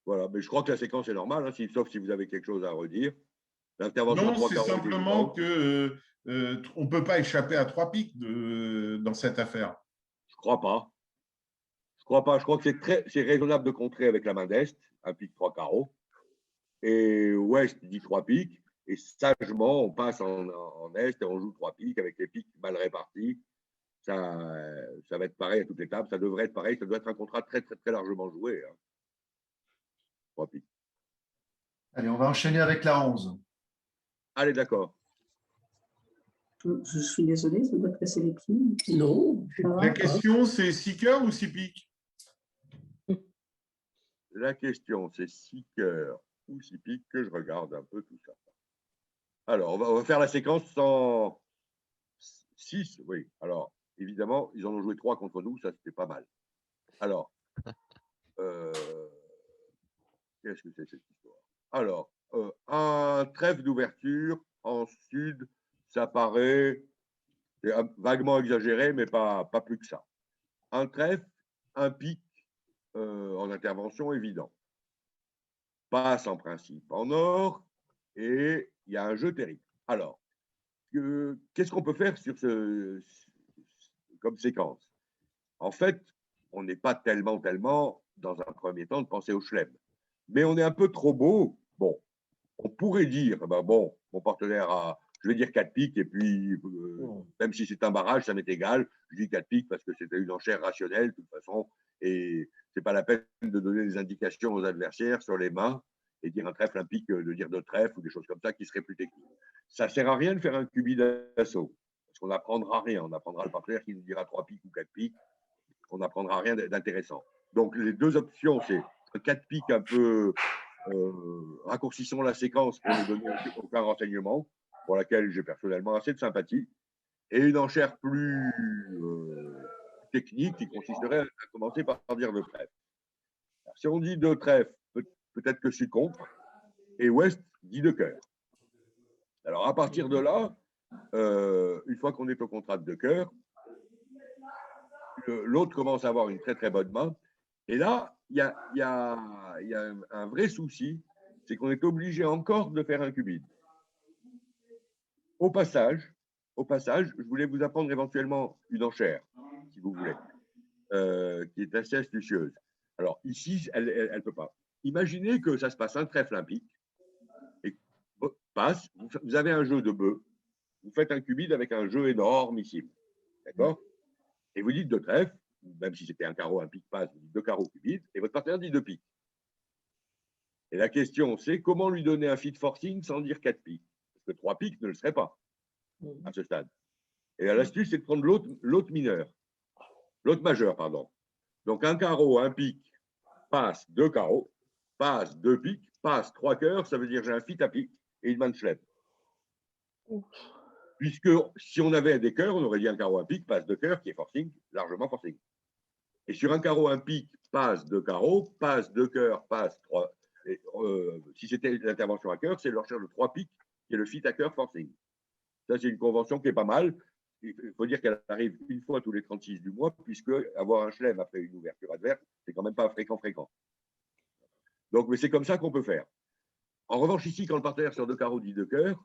Voilà, mais je crois que la séquence est normale, hein, sauf si vous avez quelque chose à redire. L'intervention Non, c'est simplement que on ne peut pas échapper à 3 pics dans cette affaire. Je crois pas. Je crois que c'est raisonnable de contrer avec la main d'Est, un pic 3 carreaux. Et Ouest dit 3 pics. Et sagement, on passe en Est et on joue 3 pics avec les pics mal répartis. Ça va être pareil à toutes les tables. Ça devrait être pareil. Ça doit être un contrat très, très, très largement joué. Hein. 3 pics. Allez, on va enchaîner avec la 11. Allez, d'accord. Je suis désolée, ça doit te casser les pieds. Non. La question, c'est 6 cœurs ou 6 pics? La question, c'est 6 cœurs ou 6 pics que je regarde un peu tout ça. Alors, on va faire la séquence sans 6. Oui. Alors, évidemment, ils en ont joué 3 contre nous. Ça, c'était pas mal. Alors, qu'est-ce que c'est cette histoire? Alors, un trèfle d'ouverture en Sud, ça paraît vaguement exagéré, mais pas plus que ça. Un trèfle, un pic en intervention évident. Passe en principe en or, et il y a un jeu terrible. Alors, qu'est-ce qu'on peut faire sur comme séquence? En fait, on n'est pas tellement, dans un premier temps, de penser au chelem. Mais on est un peu trop beau. Bon, on pourrait dire, ben bon, mon partenaire a, je vais dire 4 pics, et puis, même si c'est un barrage, ça m'est égal. Je dis 4 pics parce que c'était une enchère rationnelle, de toute façon, et c'est pas la peine de donner des indications aux adversaires sur les mains et dire un trèfle, un pic, de dire 2 trèfles ou des choses comme ça qui seraient plus techniques. Ça sert à rien de faire un cubi d'assaut, parce qu'on n'apprendra rien. On apprendra le partenaire qui nous dira 3 pics ou 4 pics. On n'apprendra rien d'intéressant. Donc, les 2 options, c'est un 4 pics un peu raccourcissons la séquence pour ne donner aucun renseignement, pour laquelle j'ai personnellement assez de sympathie, et une enchère plus technique qui consisterait à commencer par dire 2 trèfles. Si on dit 2 trèfles, peut-être que Sud contre, et Ouest dit 2 cœurs. Alors, à partir de là, une fois qu'on est au contrat de 2 cœurs, l'autre commence à avoir une très très bonne main. Et là, il y a un vrai souci, c'est qu'on est obligé encore de faire un cubide. Au passage, je voulais vous apprendre éventuellement une enchère, si vous voulez, qui est assez astucieuse. Alors ici, elle ne peut pas. Imaginez que ça se passe un trèfle, un pic, et passe, vous avez un jeu de bœuf, vous faites un cubide avec un jeu énormissime. D'accord? Et vous dites 2 trèfles, même si c'était un carreau, un pic passe, vous dites 2 carreaux cubide, et votre partenaire dit 2 pics. Et la question, c'est comment lui donner un feed forcing sans dire 4 pics? Parce que 3 pics ne le serait pas à ce stade. Et l'astuce, c'est de prendre l'autre mineur, l'autre majeur, pardon. Donc, un carreau, un pic, passe 2 carreaux, passe 2 piques, passe 3 cœurs, ça veut dire que j'ai un fit à pique et une main de chelem. Puisque si on avait des cœurs, on aurait dit un carreau, un pic, passe 2 cœurs, qui est forcing, largement forcing. Et sur un carreau, un pic, passe 2 carreaux, passe 2 cœurs, passe 3. Et, si c'était l'intervention à cœur, c'est le recherche de 3 piques, qui est le fit à cœur forcing. Ça, c'est une convention qui est pas mal. Il faut dire qu'elle arrive une fois tous les 36 du mois, puisque avoir un chelem après une ouverture adverse, c'est quand même pas fréquent. Donc, mais c'est comme ça qu'on peut faire. En revanche, ici, quand le partenaire sur 2 carreaux dit 2 cœurs,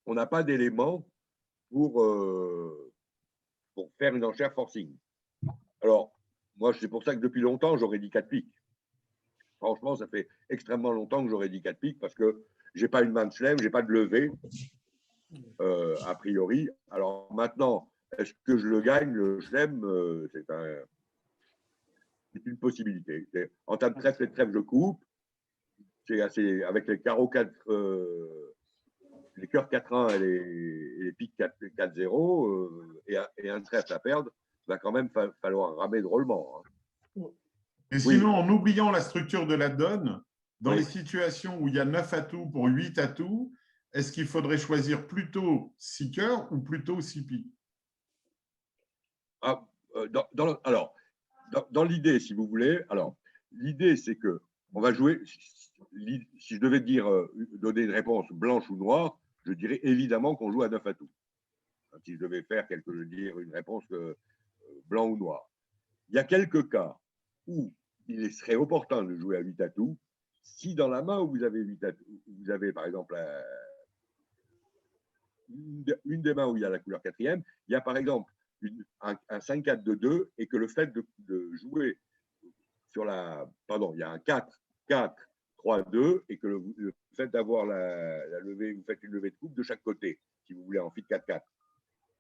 on n'a pas d'élément pour faire une enchère forcing. Alors, moi, c'est pour ça que depuis longtemps, j'aurais dit 4 piques. Franchement, ça fait extrêmement longtemps que j'aurais dit 4 piques parce que je n'ai pas une main de chelem, je n'ai pas de levée, a priori. Alors maintenant, est-ce que je le gagne, le chelem? C'est une possibilité. En tas de trèfle et de trèfle, je coupe. C'est assez, avec les carreaux 4, les cœurs 4-1 et les piques 4-0 et un trèfle à perdre, il va quand même falloir ramer drôlement. Hein. Et sinon, en oubliant la structure de la donne, dans Oui. les situations où il y a 9 atouts pour 8 atouts, est-ce qu'il faudrait choisir plutôt 6 cœurs ou plutôt 6 piques? Alors, dans l'idée, si vous voulez, l'idée, c'est que on va jouer. Si je devais donner une réponse blanche ou noire, je dirais évidemment qu'on joue à 9 atouts. Si je devais faire une réponse blanc ou noir. Il y a quelques cas où il serait opportun de jouer à 8 atouts. Si dans la main où vous avez 8 atouts, vous avez par exemple une des mains où il y a la couleur 4e, il y a par exemple un 5-4 de 2 et que le fait de jouer sur la. Pardon, il y a un 4-4-3-2 et que le fait d'avoir la levée, vous faites une levée de coupe de chaque côté, si vous voulez, en fit 4-4.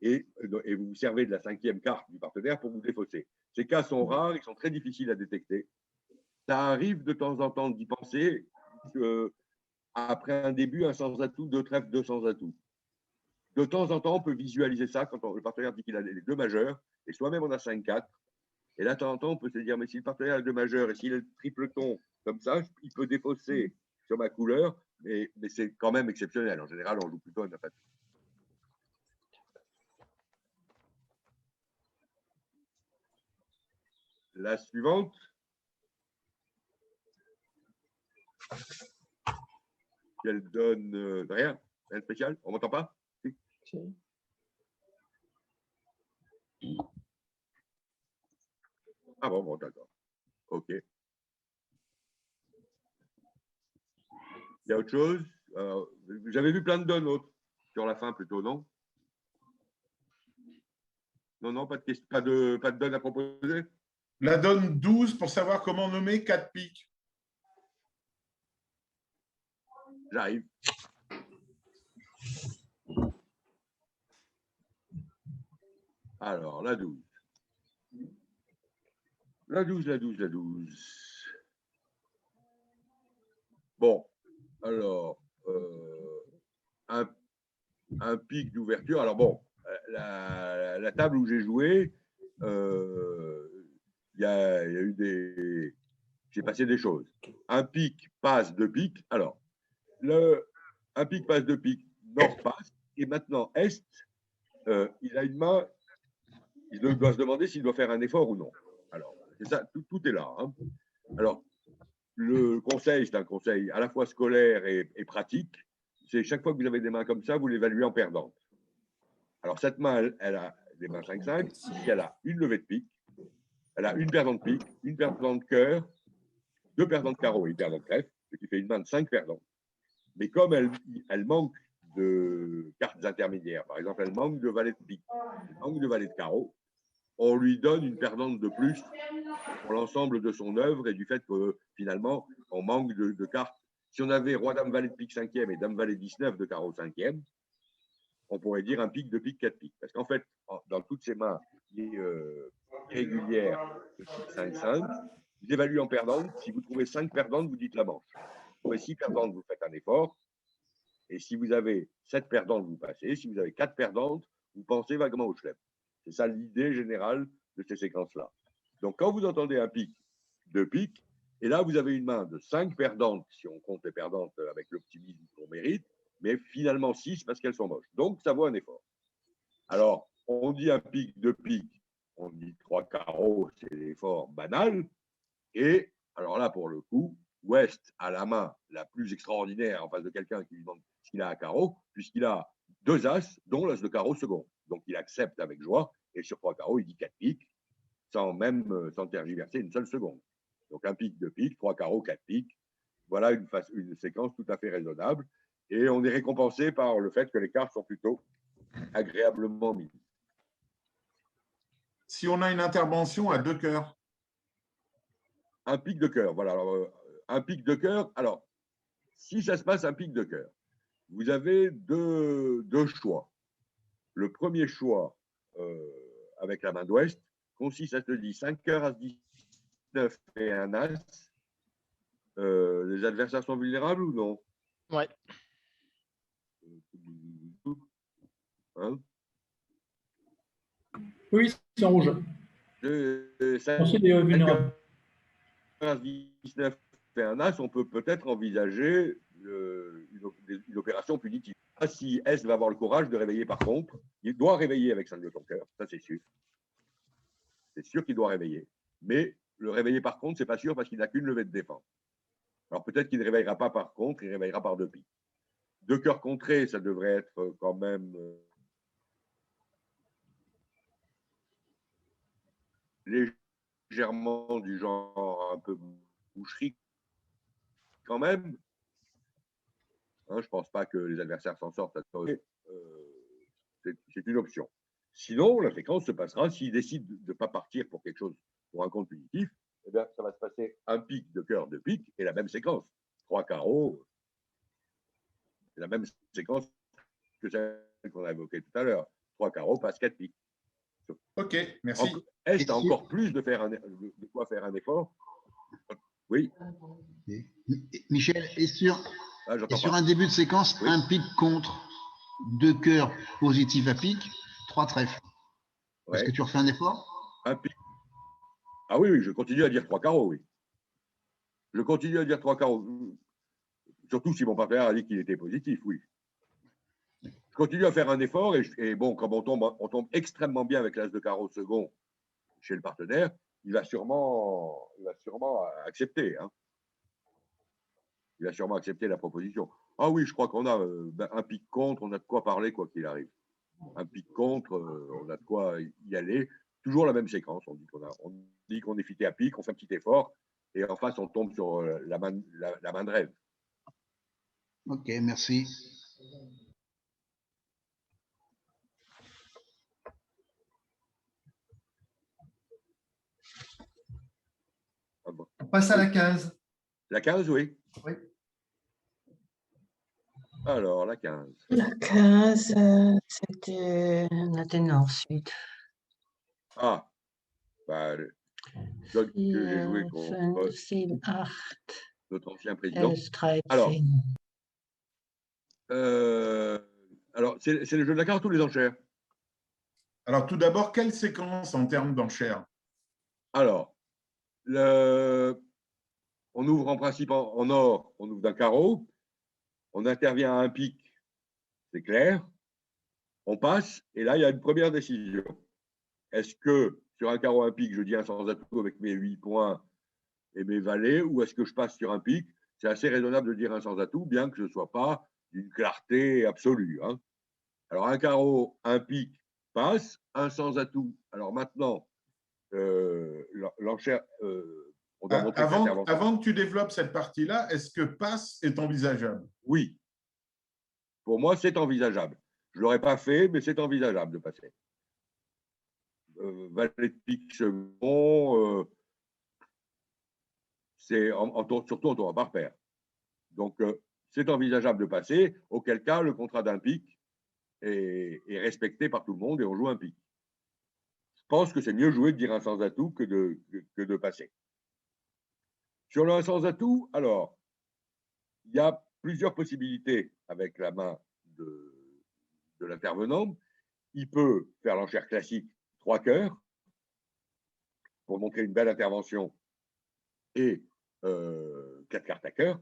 Et vous vous servez de la 5e carte du partenaire pour vous défausser. Ces cas sont rares, ils sont très difficiles à détecter. Ça arrive de temps en temps d'y penser après un début, un sans atout, 2 trèfles, 2 sans atout. De temps en temps, on peut visualiser ça quand le partenaire dit qu'il a les 2 majeurs, et soi-même on a 5-4. Et là, de temps en temps, on peut se dire, mais si le partenaire a 2 majeurs, et s'il a le tripleton comme ça, il peut défausser sur ma couleur, mais c'est quand même exceptionnel. En général, on joue plutôt à 9 atouts. La suivante. Elle donne rien de spécial. On ne m'entend pas? Ah bon, d'accord. OK. Il y a autre chose? J'avais vu plein de donnes autres. Sur la fin plutôt, non? Non, pas de question, pas de donne à proposer? La donne 12 pour savoir comment nommer 4 piques. J'arrive. Alors, la 12. La 12. Bon, alors, un pic d'ouverture. Alors bon, la table où j'ai joué, il y a eu des... J'ai passé des choses. Un pic passe 2 piques. Alors, un pic passe 2 piques, nord passe. Et maintenant, est, il a une main, il doit se demander s'il doit faire un effort ou non. Alors, c'est ça, tout est là. Hein. Alors, le conseil, c'est un conseil à la fois scolaire et pratique. C'est chaque fois que vous avez des mains comme ça, vous l'évaluez en perdante. Alors, cette main, elle a des mains 5-5. Ici, elle a une levée de pique. Elle a une perdante de pique, une perdante de cœur, 2 perdants de carreau et une perdante de trèfle, ce qui fait une main de 5 perdants. Mais comme elle manque de cartes intermédiaires, par exemple, elle manque de valet de pique, elle manque de valet de carreau, on lui donne une perdante de plus pour l'ensemble de son œuvre et du fait que finalement, on manque de cartes. Si on avait roi, dame, valet de pique 5e et dame, valet 19 de carreau 5e, on pourrait dire un pic de pique 4 piques. Parce qu'en fait, dans toutes ces mains irrégulières de 5-5, vous évaluez en perdante. Si vous trouvez 5 perdantes, vous dites la manche. Si vous trouvez 6 perdantes, vous faites un effort. Et si vous avez 7 perdantes, vous passez. Si vous avez 4 perdantes, vous pensez vaguement au chelem. C'est ça l'idée générale de ces séquences-là. Donc, quand vous entendez un pic, deux pics, et là, vous avez une main de 5 perdantes, si on compte les perdantes avec l'optimisme qu'on mérite, mais finalement 6 parce qu'elles sont moches. Donc, ça vaut un effort. Alors, on dit un pic, deux pics, on dit 3 carreaux, c'est l'effort banal. Et alors là, pour le coup, West a la main la plus extraordinaire en face de quelqu'un qui lui demande s'il a un carreau, puisqu'il a 2 as, dont l'as de carreau second. Donc, il accepte avec joie, et sur 3 carreaux, il dit 4 piques, sans tergiverser une seule seconde. Donc, un pic, deux piques, 3 carreaux, 4 piques. Voilà une séquence tout à fait raisonnable. Et on est récompensé par le fait que les cartes sont plutôt agréablement mises. Si on a une intervention à 2 cœurs. Un pic de cœur, voilà. Alors, un pic de cœur, alors, si ça se passe un pic de cœur, vous avez deux choix. Le premier choix, avec la main d'ouest, consiste à se dire 5 cœurs, as 19 et un as. Les adversaires sont vulnérables ou non? Ouais. Hein? Oui, c'est en rouge. Ensuite, il est vulnérable. 19 et un as, on peut peut-être envisager une opération punitive. Si S va avoir le courage de réveiller par contre, il doit réveiller avec 5 de ton cœur, ça c'est sûr. C'est sûr qu'il doit réveiller. Mais le réveiller par contre, c'est pas sûr parce qu'il n'a qu'une levée de défense. Alors peut-être qu'il ne réveillera pas par contre, il réveillera par deux piques. Deux cœurs contrés, ça devrait être quand même légèrement du genre un peu boucherie quand même. Hein, je ne pense pas que les adversaires s'en sortent. C'est une option. Sinon, la séquence se passera s'il décide de ne pas partir pour quelque chose, pour un compte punitif, eh bien, ça va se passer un pic de cœur, deux piques, et la même séquence. 3 carreaux, la même séquence que celle qu'on a évoquée tout à l'heure. 3 carreaux passe 4 piques. Ok, merci. Est-ce encore plus de quoi faire un effort? Oui. Michel, et sur pas. un début de séquence, Oui. un pic contre, 2 cœurs positifs à pic, 3 trèfles. Est-ce que tu refais un effort? Un pic. Ah oui, je continue à dire 3 carreaux, oui. Je continue à dire 3 carreaux. Surtout si mon partenaire a dit qu'il était positif, oui. Je continue à faire un effort et bon, comme on tombe extrêmement bien avec l'as de carreau second chez le partenaire, il va sûrement accepter. Hein. Il va sûrement accepter la proposition. Ah oui, je crois qu'on a un pic contre, on a de quoi parler quoi qu'il arrive. Un pic contre, on a de quoi y aller. Toujours la même séquence. On dit qu'on est fité à pic, on fait un petit effort et en face on tombe sur la main de rêve. Ok, merci. Ah bon. On passe à la 15. La 15, oui. Oui. Alors, la 15. La 15, c'était la ténor suite. Ah, bah, que j'ai joué contre notre ancien président. Alors, c'est le jeu de la carte ou les enchères? Alors, tout d'abord, quelle séquence en termes d'enchères? Alors, on ouvre en principe en or, on ouvre d'un carreau, on intervient à un pic, c'est clair, on passe, et là, il y a une première décision. Est-ce que sur un carreau, un pic, je dis un sans atout avec mes 8 points et mes valets, ou est-ce que je passe sur un pic? C'est assez raisonnable de dire un sans atout, bien que ce ne soit pas d'une clarté absolue. Hein. Alors, un carreau, un pic passe, un sans atout. Alors maintenant, l'enchère, on doit montrer avant que tu développes cette partie-là, est-ce que passe est envisageable? Oui. Pour moi, c'est envisageable. Je ne l'aurais pas fait, mais c'est envisageable de passer. Valet de pique second, c'est surtout en tour par paire. Donc, c'est envisageable de passer, auquel cas, le contrat d'un pic est respecté par tout le monde et on joue un pic. Je pense que c'est mieux jouer de dire un sans atout que de passer. Sur le 1 sans atout, alors, il y a plusieurs possibilités avec la main de l'intervenant. il peut faire l'enchère classique 3 cœurs pour montrer une belle intervention et 4 cartes à cœur,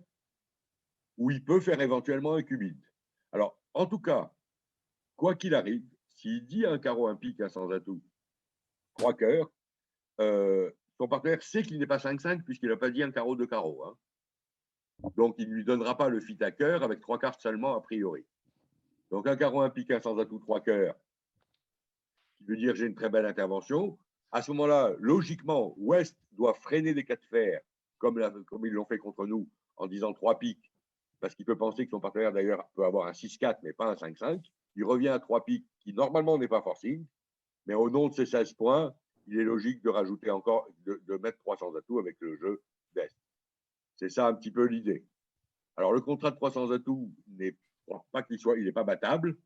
ou il peut faire éventuellement un cubide. Alors, en tout cas, quoi qu'il arrive, s'il dit un carreau, un pique, un sans atout, 3 cœurs, son partenaire sait qu'il n'est pas 5-5 puisqu'il n'a pas dit un carreau de carreau. Hein. Donc, il ne lui donnera pas le fit à cœur avec 3 cartes seulement a priori. Donc, un carreau, un pique, un sans atout, 3 cœurs, qui veut dire j'ai une très belle intervention. À ce moment-là, logiquement, West doit freiner des cas de fer, comme ils l'ont fait contre nous, en disant 3 piques, parce qu'il peut penser que son partenaire, d'ailleurs, peut avoir un 6-4, mais pas un 5-5. Il revient à 3 piques, qui normalement n'est pas forcing, mais au nom de ses 16 points, il est logique de rajouter encore, de mettre 300 atouts avec le jeu d'Est. C'est ça un petit peu l'idée. Alors, le contrat de 300 atouts n'est pas qu'il soit, il n'est pas battable.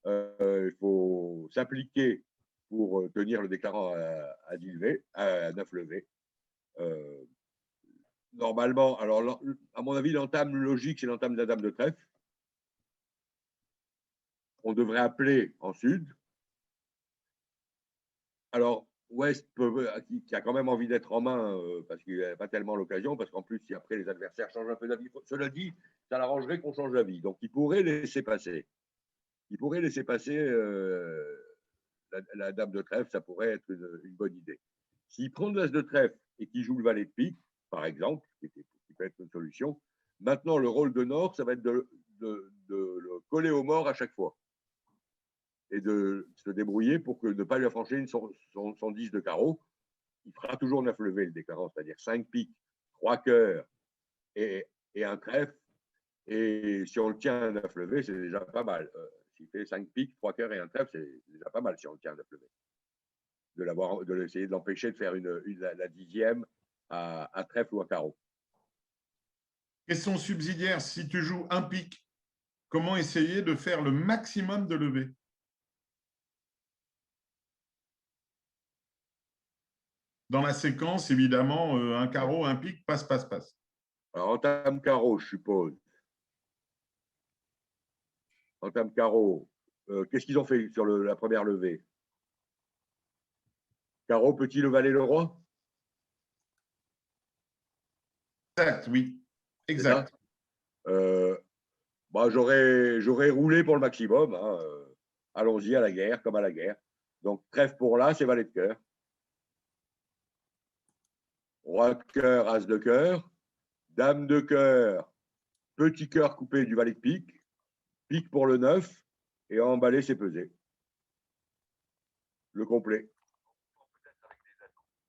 Il faut s'appliquer pour tenir le déclarant à 10 levées, à 9 levées. Normalement, alors, à mon avis, l'entame logique, c'est l'entame de la dame de trèfle. On devrait appeler en sud. Alors, West, qui a quand même envie d'être en main, parce qu'il n'a pas tellement l'occasion, parce qu'en plus, si après les adversaires changent un peu d'avis, cela dit, ça l'arrangerait qu'on change d'avis. Donc, il pourrait laisser passer. Il pourrait laisser passer la dame de trèfle, ça pourrait être une bonne idée. S'il prend de l'as de trèfle et qu'il joue le valet de pique, par exemple, qui peut être une solution, maintenant, le rôle de Nord, ça va être de le coller au mort à chaque fois et de se débrouiller pour que, ne pas lui affranchir son 10 de carreau. Il fera toujours 9 levées, le déclarant, c'est-à-dire 5 piques, 3 cœurs et un trèfle. Et si on le tient à 9 levées, c'est déjà pas mal. S'il fait 5 piques, 3 cœurs et un trèfle, c'est déjà pas mal si on le tient à 9 levées. De essayer de l'empêcher de faire la 10e à trèfle ou à carreau. Question subsidiaire, si tu joues un pique, comment essayer de faire le maximum de levées? Dans la séquence, évidemment, un carreau, un pique, passe, passe, passe. Alors, entame carreau, je suppose. Entame carreau. Qu'est-ce qu'ils ont fait sur la première levée? Carreau, petit, le valet, le roi? Exact, oui. Exact. J'aurais roulé pour le maximum. Hein. Allons-y à la guerre, comme à la guerre. Donc, trèfle pour là, c'est valet de cœur. Roi de cœur, as de cœur. Dame de cœur, petit cœur coupé du valet de pique. Pique pour le 9. Et emballer, c'est peser. Le complet.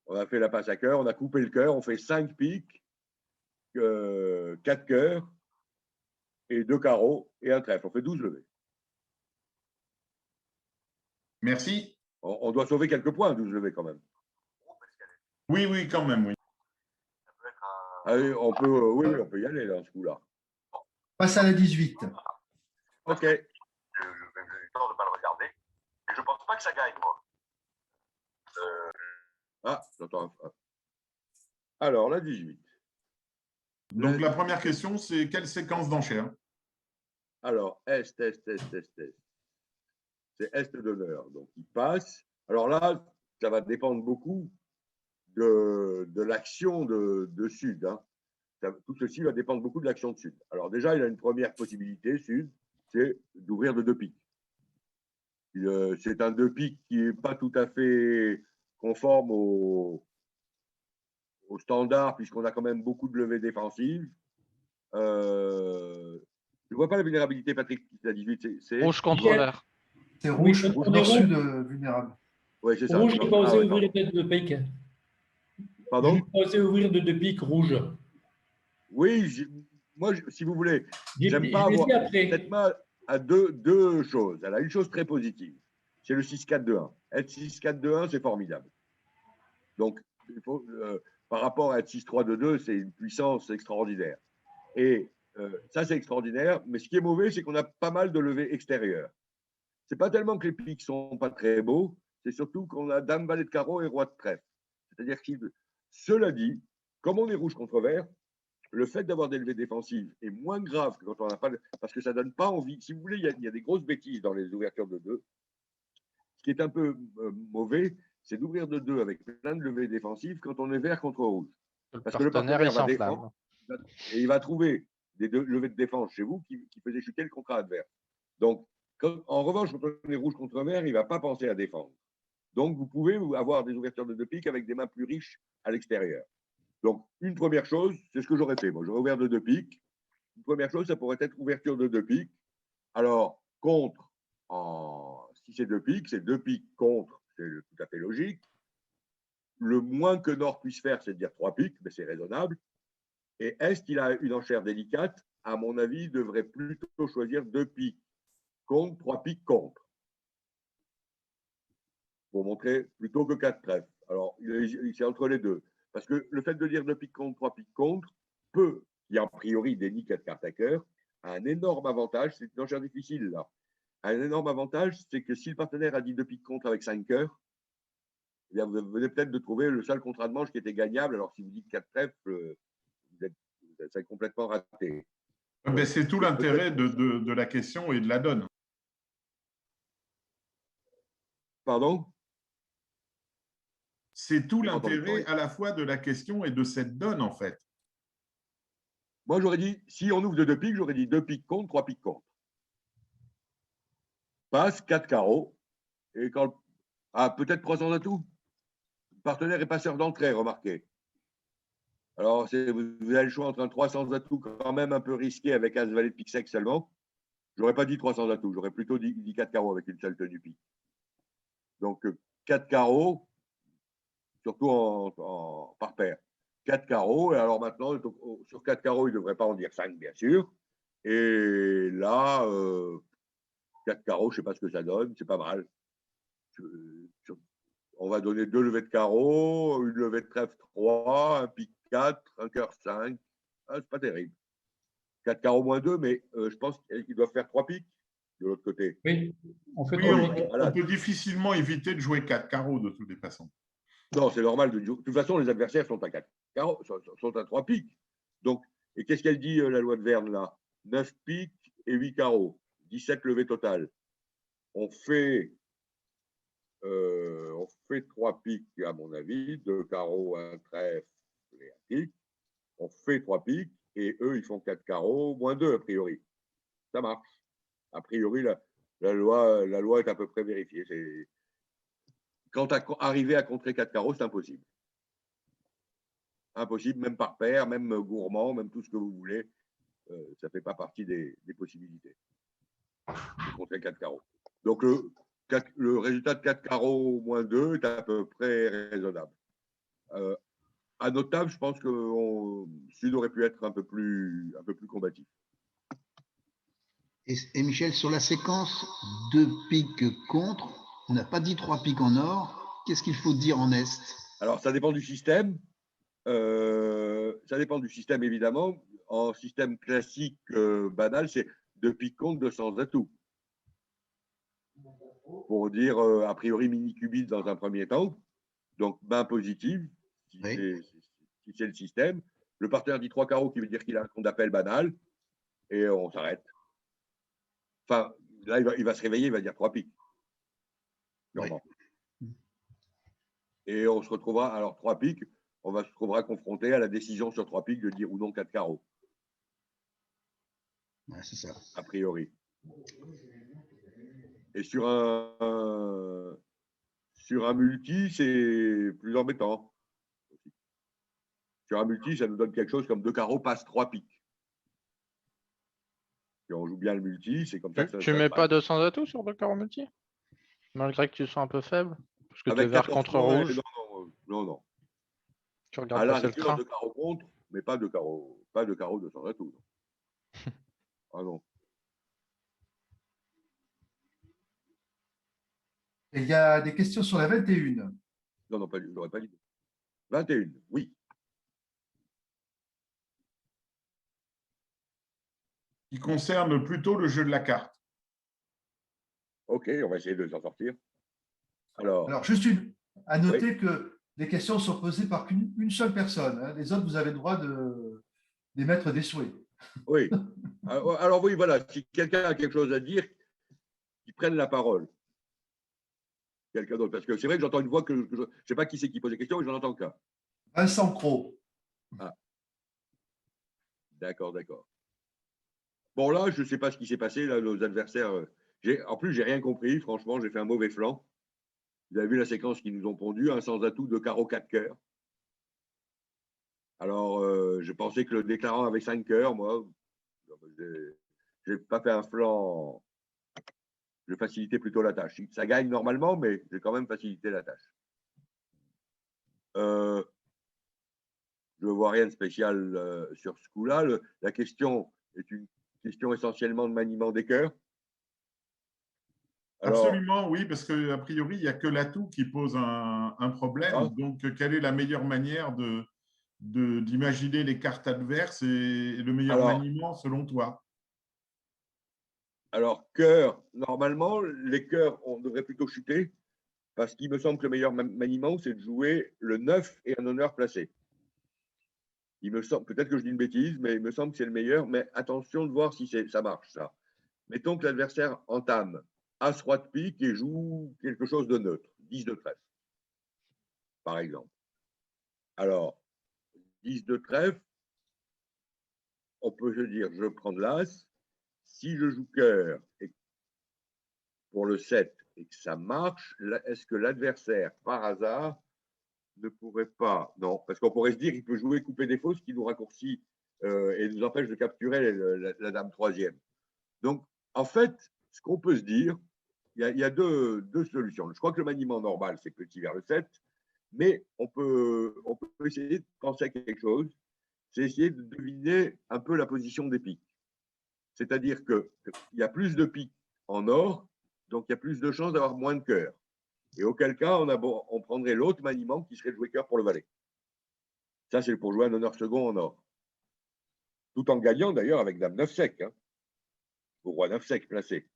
On a fait la passe à cœur, on a coupé le cœur, on fait 5 piques, 4 cœurs et 2 carreaux et un trèfle. On fait 12 levées. Merci. On doit sauver quelques points, 12 levées quand même. Oui, oui, quand même, oui. Allez, on peut y aller dans ce coup-là. Passe à la 18. Ok. Je vais le temps de ne pas le regarder. Et je ne pense pas que ça gagne, moi. J'entends. Alors, la 18. Donc, la première question, c'est quelle séquence d'enchères? Alors, Est. C'est Est d'honneur. Donc, il passe. Alors là, ça va dépendre beaucoup de l'action de Sud. Hein. Tout ceci va dépendre beaucoup de l'action de Sud. Alors déjà, il a une première possibilité, Sud, c'est d'ouvrir de 2 piques. C'est un 2 piques qui n'est pas tout à fait conforme au standard, puisqu'on a quand même beaucoup de levées défensives. Je ne vois pas la vulnérabilité, Patrick, la 18. C'est rouge contre vert. C'est rouge, Oui, nord-sud vulnérable. Oui, c'est ça. Rouge, je n'ai pas osé ouvrir les têtes de pique. Pardon? Je n'ai pas osé ouvrir de 2 piques rouges. Oui, moi, si vous voulez, j'aime pas avoir cette main à deux choses. Elle a une chose très positive, c'est le 6-4-2-1. Être 6-4-2-1, c'est formidable. Donc, par rapport à être 6-3-2-2, c'est une puissance extraordinaire. Et ça, c'est extraordinaire. Mais ce qui est mauvais, c'est qu'on a pas mal de levées extérieures. C'est pas tellement que les piques sont pas très beaux, c'est surtout qu'on a dame, valet de carreau et roi de trèfle. C'est-à-dire que, cela dit, comme on est rouge contre vert, le fait d'avoir des levées défensives est moins grave que quand on n'a pas... Parce que ça ne donne pas envie. Si vous voulez, il y a des grosses bêtises dans les ouvertures de 2. qui est un peu mauvais, c'est d'ouvrir de 2 avec plein de levées défensives quand on est vert contre rouge. Parce que le partenaire il va s'enflamme. défendre et il va trouver des levées de défense chez vous qui faisaient chuter le contrat adverse. Donc, en revanche, quand on est rouge contre vert, il ne va pas penser à défendre. Donc, vous pouvez avoir des ouvertures de 2 piques avec des mains plus riches à l'extérieur. Donc, une première chose, c'est ce que j'aurais fait. Moi, j'aurais ouvert de 2 piques. Une première chose, ça pourrait être ouverture de 2 piques. Alors, contre, si c'est 2 piques, c'est 2 piques contre, c'est tout à fait logique. Le moins que Nord puisse faire, c'est de dire 3 piques, mais c'est raisonnable. Et Est, il a une enchère délicate. À mon avis, il devrait plutôt choisir 2 piques contre, 3 piques contre. Pour montrer plutôt que 4 trèfles. Alors, c'est entre les deux. Parce que le fait de dire 2 piques contre, 3 piques contre, qui a priori dénie 4 cartes à cœur, a un énorme avantage. C'est une enchère difficile, là. Un énorme avantage, c'est que si le partenaire a dit 2 piques contre avec 5 cœurs, eh bien, vous venez peut-être de trouver le seul contrat de manche qui était gagnable. Alors, si vous dites 4 trèfles, c'est complètement raté. Mais c'est tout l'intérêt de la question et de la donne. Pardon? C'est tout l'intérêt à la fois de la question et de cette donne, en fait. Moi, j'aurais dit, si on ouvre de 2 piques, j'aurais dit 2 piques contre, 3 piques contre. Passe, 4 carreaux. Et quand. Ah, peut-être 300 atouts. Le partenaire est passeur d'entrée, remarquez. Alors, vous avez le choix entre un 300 atouts quand même un peu risqué avec As valet de pique sec seulement. J'aurais pas dit 300 atouts, j'aurais plutôt dit 4 carreaux avec une seule tenue pique. Donc, 4 carreaux, surtout par paire. 4 carreaux, et alors maintenant, sur 4 carreaux, il ne devrait pas en dire 5, bien sûr. Et là, 4 carreaux, je ne sais pas ce que ça donne, c'est pas mal. On va donner 2 levées de carreaux, une levée de trèfle 3, un pique 4, un cœur 5. Ah, c'est pas terrible. 4 carreaux moins 2, mais je pense qu'ils doivent faire 3 piques de l'autre côté. Oui, on fait Oui, 3 piques. on peut difficilement éviter de jouer 4 carreaux de toutes les façons. Non, c'est normal. De toute façon, les adversaires sont à 4 carreaux, sont à 3 piques. Donc, et qu'est-ce qu'elle dit, la loi de Verne, là? 9 piques et 8 carreaux. 17 levées totales. On fait 3 piques, à mon avis, 2 carreaux, un trèfle et un pique. On fait 3 piques et eux, ils font 4 carreaux, moins 2 a priori. Ça marche. A priori, la loi est à peu près vérifiée. Quant à arriver à contrer 4 carreaux, c'est impossible. Impossible, même par paire, même gourmand, même tout ce que vous voulez. Ça ne fait pas partie des possibilités de contrer 4 carreaux. Donc, le résultat de 4 carreaux moins 2 est à peu près raisonnable. À notre table, je pense que Sud aurait pu être un peu plus combatif. Et Michel, sur la séquence 2 piques contre, on n'a pas dit 3 piques en or. Qu'est-ce qu'il faut dire en Est? Alors, ça dépend du système. Ça dépend du système, évidemment. En système classique banal, c'est 2 piques contre, 200 atouts. Pour dire, a priori, mini-cubit dans un premier temps. Donc, main positive, si c'est le système. Le partenaire dit 3 carreaux, qui veut dire qu'il a un compte d'appel banal. Et on s'arrête. Enfin, là, il va se réveiller, il va dire 3 piques. Sûrement. Et on se retrouvera, alors 3 piques, on se retrouvera confronté à la décision sur 3 piques de dire ou non 4 carreaux. Ouais, c'est ça. A priori. Et sur un multi, c'est plus embêtant. Sur un multi, ça nous donne quelque chose comme 2 carreaux passe 3 piques. Si on joue bien le multi, c'est comme ça que ça. Tu mets pas 200 atouts sur 2 carreaux multi? Malgré que tu sois un peu faible? Parce que tu es vert contre rouge. Non. Tu regardes passer le train. 2 carreaux contre, mais pas 2 carreaux 200 atouts. Ah non. Et il y a des questions sur la 21. Non, pas, je n'aurais pas dit. 21, oui. Qui concerne plutôt le jeu de la carte. Ok, on va essayer de s'en sortir. Alors juste à noter que les questions sont posées par une seule personne. Hein. Les autres, vous avez le droit d'émettre des souhaits. Oui. Alors oui, voilà, si quelqu'un a quelque chose à dire, qu'il prenne la parole. quelqu'un d'autre. Parce que c'est vrai que j'entends une voix que je ne sais pas qui c'est qui pose des questions, mais j'en entends qu'un. Vincent Cros. Ah. D'accord. Bon, là, je ne sais pas ce qui s'est passé. Là, nos adversaires, en plus, j'ai rien compris. Franchement, j'ai fait un mauvais flanc. Vous avez vu la séquence qu'ils nous ont pondue, un sans atout de carreau 4 cœurs. Alors, je pensais que le déclarant avait 5 cœurs. Moi, je n'ai pas fait un flanc. Je facilitais plutôt la tâche. Ça gagne normalement, mais j'ai quand même facilité la tâche. Je ne vois rien de spécial sur ce coup-là. La question est une question essentiellement de maniement des cœurs. Alors, absolument, oui, parce qu'a priori, il n'y a que l'atout qui pose un problème. Ah. Donc, quelle est la meilleure manière d'imaginer les cartes adverses et le meilleur maniement selon toi? Alors, cœur, normalement, les cœurs, on devrait plutôt chuter, parce qu'il me semble que le meilleur maniement, c'est de jouer le 9 et un honneur placé. Il me semble, peut-être que je dis une bêtise, mais il me semble que c'est le meilleur. Mais attention de voir si ça marche, ça. Mettons que l'adversaire entame As-Roi de pique et joue quelque chose de neutre, 10 de trèfle, par exemple. Alors, 10 de trèfle, on peut se dire, je prends de l'As. Si je joue cœur pour le 7 et que ça marche, est-ce que l'adversaire, par hasard, ne pourrait pas… Non, parce qu'on pourrait se dire qu'il peut jouer couper des fausses qui nous raccourcit et nous empêche de capturer la dame troisième. Donc, en fait, ce qu'on peut se dire, il y a deux solutions. Je crois que le maniement normal, c'est petit vers le 7, mais on peut essayer de penser à quelque chose, c'est essayer de deviner un peu la position des piques. C'est-à-dire qu'il y a plus de piques en or, donc il y a plus de chances d'avoir moins de cœur. Et auquel cas, on prendrait l'autre maniement qui serait de jouer cœur pour le valet. Ça, c'est pour jouer un honneur second en or. Tout en gagnant d'ailleurs avec dame 9 sec, hein, au roi 9 sec placé.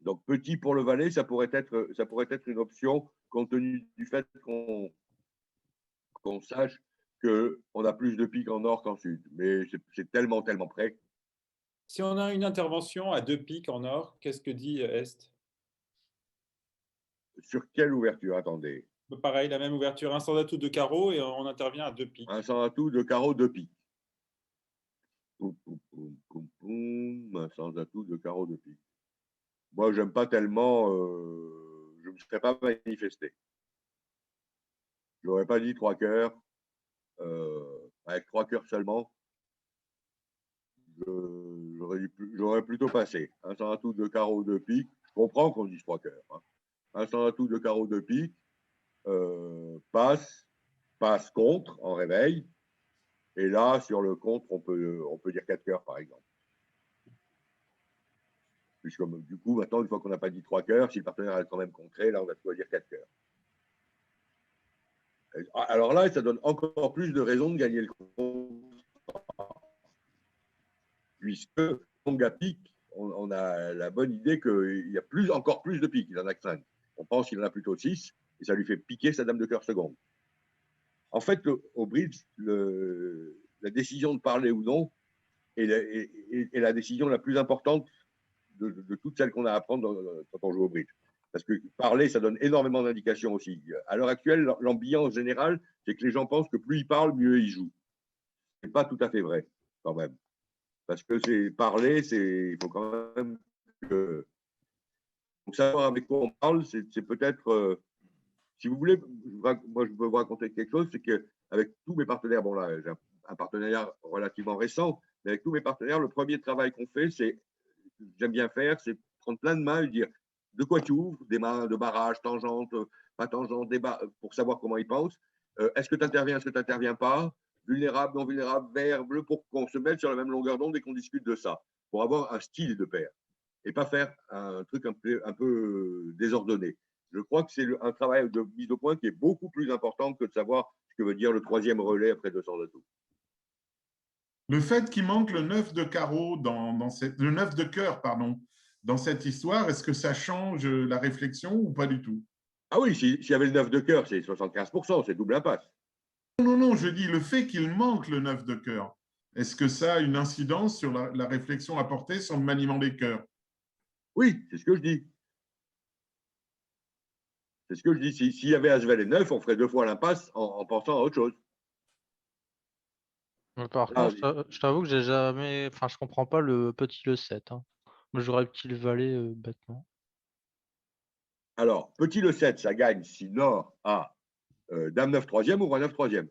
Donc petit pour le valet, ça pourrait être une option compte tenu du fait qu'on sache qu'on a plus de piques en or qu'en sud. Mais c'est tellement près. Si on a une intervention à 2 piques en or, qu'est-ce que dit Est? Sur quelle ouverture? Attendez. Pareil, la même ouverture, un sans atout de carreau et on intervient à 2 piques. Un sans atout de carreau, 2 piques. Poum, poum, poum, poum, poum, un sans atout de carreau, 2 piques. Moi, j'aime pas tellement, je ne me serais pas manifesté. Je n'aurais pas dit 3 cœurs, avec 3 cœurs seulement. J'aurais plutôt passé. Un sans atout de carreau, 2 piques. Je comprends qu'on dise 3 cœurs. Hein. Un sans atout de carreau, 2 piques. Passe contre en réveil. Et là, sur le contre, on peut dire 4 cœurs, par exemple. Puisque du coup, maintenant, une fois qu'on n'a pas dit 3 cœurs, si le partenaire a quand même contré, là, on va pouvoir dire 4 cœurs. Alors là, ça donne encore plus de raisons de gagner le contre. Puisque Tonga pique, on a la bonne idée qu'il y a encore plus de piques. Il en a que 5. On pense qu'il en a plutôt 6, et ça lui fait piquer sa dame de cœur seconde. En fait, au bridge, la décision de parler ou non est la décision la plus importante de toutes celles qu'on a à apprendre quand on joue au bridge. Parce que parler, ça donne énormément d'indications aussi. À l'heure actuelle, l'ambiance générale, c'est que les gens pensent que plus ils parlent, mieux ils jouent. Ce n'est pas tout à fait vrai, quand même. Parce que il faut quand même que… Pour savoir avec quoi on parle, c'est peut-être… si vous voulez, moi, je peux vous raconter quelque chose, c'est qu'avec tous mes partenaires, bon là, j'ai un partenariat relativement récent, mais avec tous mes partenaires, le premier travail qu'on fait, j'aime bien faire, c'est prendre plein de mains et dire de quoi tu ouvres, des mains de barrage, tangente, pas tangente, pour savoir comment ils pensent. Est-ce que tu interviens, est-ce que tu n'interviens pas? Vulnérable, non vulnérable, vert, bleu, pour qu'on se mette sur la même longueur d'onde et qu'on discute de ça, pour avoir un style de paire et pas faire un truc un peu désordonné. Je crois que c'est un travail de mise au point qui est beaucoup plus important que de savoir ce que veut dire le troisième relais après 200 atouts. Le fait qu'il manque le 9 de carreau le 9 de cœur, pardon, dans cette histoire, est-ce que ça change la réflexion ou pas du tout? Ah oui, s'il y avait le 9 de cœur, c'est 75%, c'est double impasse. Non, je dis le fait qu'il manque le 9 de cœur. Est-ce que ça a une incidence sur la réflexion apportée sur le maniement des cœurs? Oui, c'est ce que je dis. C'est ce que je dis. S'il y avait As valet 9, on ferait 2 fois l'impasse en pensant à autre chose. Mais par Là, contre, je t'avoue que j'ai jamais. Enfin, je comprends pas le petit le 7. Hein. Moi, j'aurais petit le valet bêtement. alors, petit le 7, ça gagne si Nord a Dame 9 troisième ou Roi 9 troisième.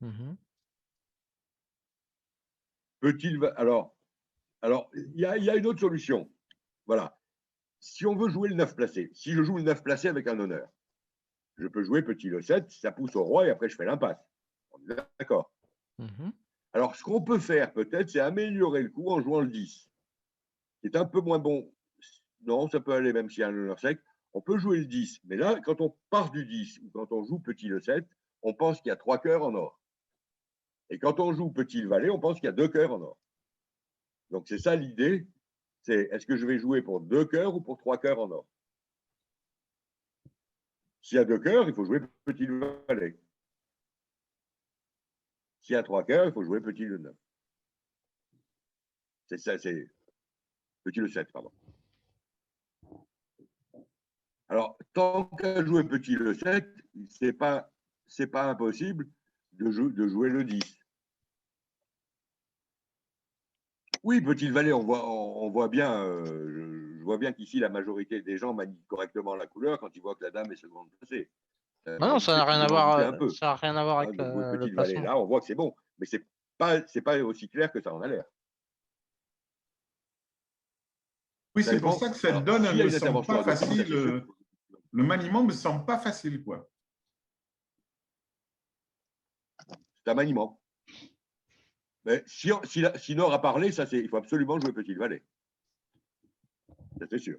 Mhm. Petit le. Alors, il y a une autre solution. Voilà. Si on veut jouer le 9 placé, si je joue le 9 placé avec un honneur, je peux jouer petit le 7, ça pousse au roi et après je fais l'impasse. On est d'accord. Mhm. Alors, ce qu'on peut faire peut-être, c'est améliorer le coup en jouant le 10. C'est un peu moins bon. Non, ça peut aller même s'il y a un honneur sec. On peut jouer le 10. Mais là, quand on part du 10 ou quand on joue petit le 7, on pense qu'il y a 3 cœurs en or. Et quand on joue petit le valet, on pense qu'il y a 2 cœurs en or. Donc, c'est ça l'idée. C'est est-ce que je vais jouer pour 2 cœurs ou pour 3 cœurs en or? S'il y a 2 cœurs, il faut jouer petit le valet. S'il y a 3 cœurs, il faut jouer petit le 9. C'est ça, c'est petit le 7, pardon. Alors, tant qu'à jouer petit le 7, c'est pas impossible de jouer le 10. Oui, petit le valet, on voit bien, je vois bien qu'ici, la majorité des gens manient correctement la couleur quand ils voient que la dame est seconde placée. Non, ça n'a rien à voir. Ça n'a rien à voir avec de jouer le petit le valet, placement. là, on voit que c'est bon. Mais c'est pas aussi clair que ça en a l'air. Oui, c'est pour ça que cette donne, elle ne me semble pas facile. Le maniement ne me semble pas facile, quoi. C'est un maniement. Mais si Nord a parlé, ça, il faut absolument jouer petit le valet. Ça, c'est sûr.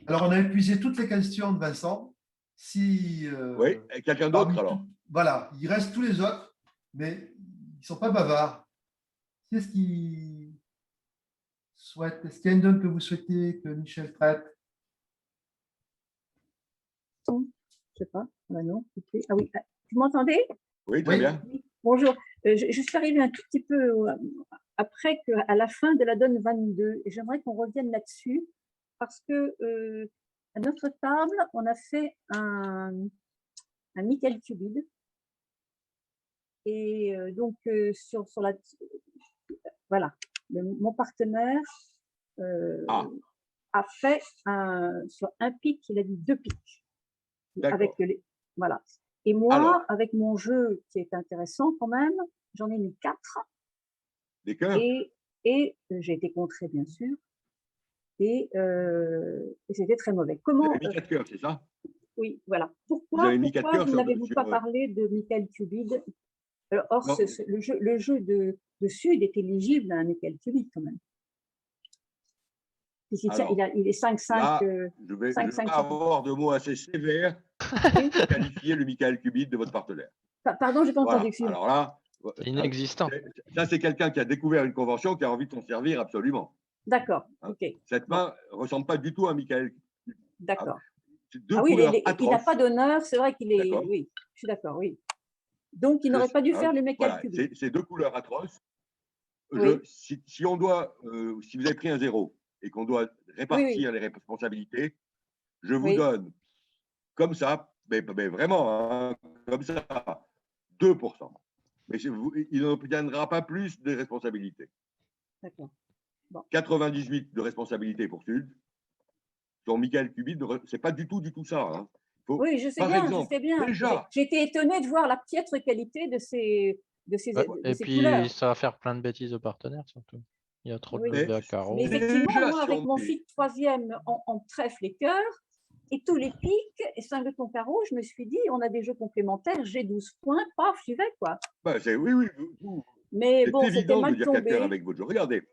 Alors, on a épuisé toutes les questions de Vincent. Si, oui, quelqu'un d'autre alors. Voilà, il reste tous les autres, mais ils ne sont pas bavards. Qu'est-ce qu'ils souhaitent? Est-ce qu'il y a une donne que vous souhaitez que Michel traite? Je ne sais pas. Ah non. Okay. Ah oui, vous m'entendez? Oui, très bien. Oui. Bonjour. Je suis arrivée un tout petit peu après à la fin de la donne 22 et j'aimerais qu'on revienne là-dessus parce que à notre table, on a fait un Michael Cubide et donc sur la voilà, mon partenaire a fait sur un pic, il a dit 2 pics avec voilà. Et moi, avec mon jeu qui est intéressant quand même, j'en ai mis 4. Des cœurs. Et j'ai été contrée, bien sûr. Et c'était très mauvais. Comment? Vous avez mis 4 cœurs, c'est ça? Oui, voilà. Pourquoi n'avez-vous pas parlé de Michael Cubide? Or, le jeu de Sud est éligible à un Michael Cubide quand même. Il est 5-5. Je vais pas avoir de mots assez sévères pour qualifier le Michael Cubide de votre partenaire. Pardon, je n'ai pas entendu. Alors là, c'est inexistant. Ça, c'est quelqu'un qui a découvert une convention, qui a envie de s'en servir absolument. D'accord, ok. Cette main ne ressemble pas du tout à Michael Cubide. D'accord. Oui, il n'a pas d'honneur, c'est vrai qu'il est. Oui, je suis d'accord, oui. Donc, il n'aurait pas dû faire le Michael Cubide. C'est 2 couleurs atroces. Oui. Si on doit, si vous avez pris un 0 et qu'on doit répartir les responsabilités, je vous donne comme ça, mais vraiment, hein, comme ça, 2%. Mais il n'obtiendra pas plus de responsabilités. D'accord. Bon. 98 de responsabilité pour Sud. Sur Michael Cubide, ce n'est pas du tout ça. Hein. Oui, je sais bien. Déjà. J'ai été étonnée de voir la piètre qualité de ces et puis, couleurs. ça va faire plein de bêtises aux partenaires, surtout. Il y a trop de levées à carreau. Mais effectivement, moi, avec mon fil 3e en trèfle et cœur, et tous les pics, et singleton carreau, je me suis dit, on a des jeux complémentaires, j'ai 12 points, paf, j'y vais, quoi. Oui. Mais bon, c'était évident mal de dire tombé. 4 cœurs avec votre jeu. Regardez.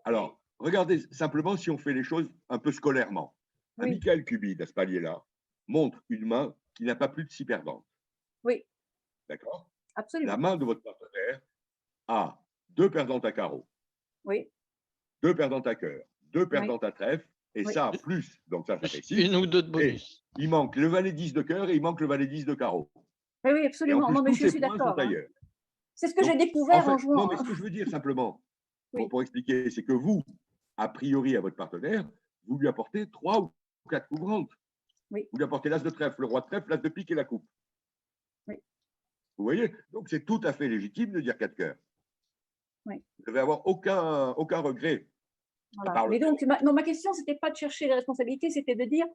Alors, regardez simplement si on fait les choses un peu scolairement. Un Michael Cubide, à ce palier-là, montre une main qui n'a pas plus de 6 perdantes. Oui. D'accord? Absolument. La main de votre partenaire a 2 perdantes à carreau. Oui. 2 perdantes à cœur, 2 perdantes à trèfle, et ça, plus. Donc ça fait 6. Une ou deux de bonus. Et il manque le valet 10 de cœur et il manque le valet 10 de carreau. Oui, absolument. En plus, non, mais tous je ces suis points d'accord. sont ailleurs. C'est ce que j'ai découvert en jouant. Non, mais ce que je veux dire simplement, pour expliquer, c'est que vous, a priori à votre partenaire, vous lui apportez 3 ou 4 couvrantes. Oui. Vous lui apportez l'as de trèfle, le roi de trèfle, l'as de pique et la coupe. Oui. Vous voyez? Donc, c'est tout à fait légitime de dire 4 cœurs. Oui. Vous ne devez avoir aucun regret. Voilà. Mais donc, ma question, ce n'était pas de chercher les responsabilités, c'était de dire,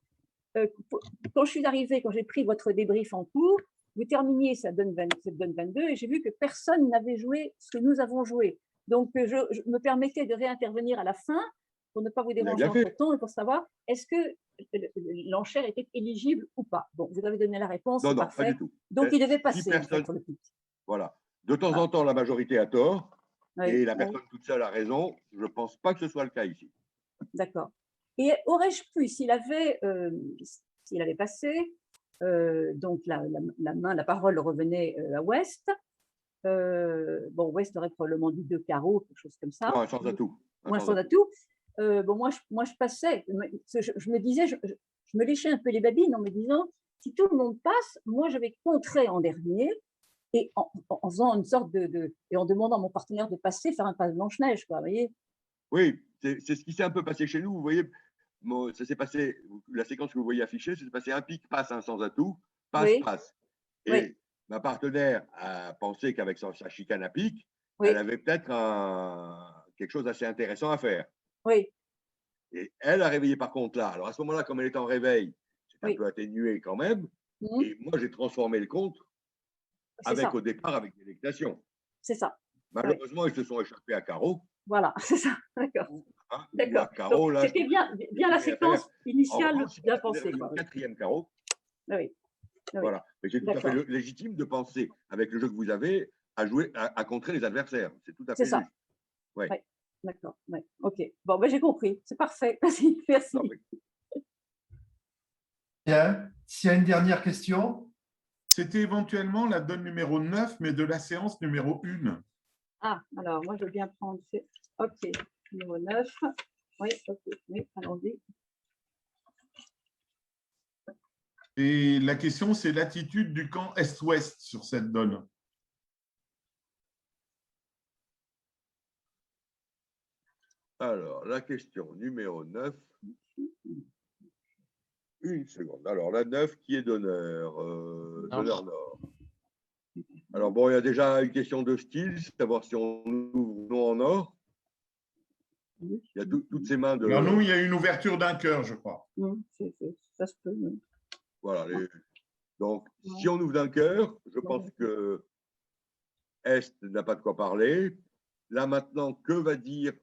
quand je suis arrivée, quand j'ai pris votre débrief en cours, vous terminiez cette donne 22 et j'ai vu que personne n'avait joué ce que nous avons joué. Donc, je me permettais de réintervenir à la fin pour ne pas vous déranger entre-temps et pour savoir est-ce que l'enchère était éligible ou pas. Bon, vous avez donné la réponse, c'est parfait. Pas du tout. Donc, il devait passer. Voilà. De temps en temps, la majorité a tort et la Oui. personne toute seule a raison. Je ne pense pas que ce soit le cas ici. D'accord. Et aurais-je pu, s'il avait passé, donc la parole revenait à West. Bon, West aurait probablement dit 2 carreaux, quelque chose comme ça. Non, un sans atout. Un sans atout. Bon, moi, je passais. Je me disais, je me léchais un peu les babines en me disant, si tout le monde passe, moi, je vais contrer en dernier. Et en faisant une sorte et en demandant à mon partenaire de passer, faire un passe Blanche-Neige, quoi, vous voyez. Oui, c'est ce qui s'est un peu passé chez nous. Vous voyez, ça s'est passé, la séquence que vous voyez affichée, c'est passé un pic, passe, un sans atout, passe, passe. Et ma partenaire a pensé qu'avec sa chicane à pic, elle avait peut-être quelque chose d'assez intéressant à faire. Oui. Et elle a réveillé par contre là. Alors à ce moment-là, comme elle était en réveil, c'est un peu atténué quand même. Et moi, j'ai transformé le compte au départ avec délectation. C'est ça. Malheureusement, ils se sont échappés à carreau. Voilà, c'est ça. D'accord. D'accord. C'était bien la séquence initiale bien pensée. Le 4e carreau. Oui. Voilà. Mais c'est tout à fait légitime de penser, avec le jeu que vous avez, à jouer, à contrer les adversaires. C'est tout à fait ça. juste. Ouais. Ouais. D'accord. Ouais. OK. Bon, ben, j'ai compris. C'est parfait. Merci. Merci. Bien. S'il y a une dernière question. C'était éventuellement la donne numéro 9, mais de la séance numéro 1. Ah, alors, moi, je veux bien prendre. OK. Numéro 9. Oui, OK. Oui, allons-y. Et la question, c'est l'attitude du camp Est-Ouest sur cette donne. Alors, la question numéro 9. Une seconde. Alors, la 9 qui est d'honneur. D'honneur nord. Alors, bon, il y a déjà une question de style, savoir si on ouvre non en or. Il y a toutes ces mains de. Alors, nous, il y a une ouverture d'un cœur, je crois. Ça se peut. Oui. Voilà. Donc, si on ouvre d'un cœur, je pense que Est n'a pas de quoi parler. Là, maintenant, que va dire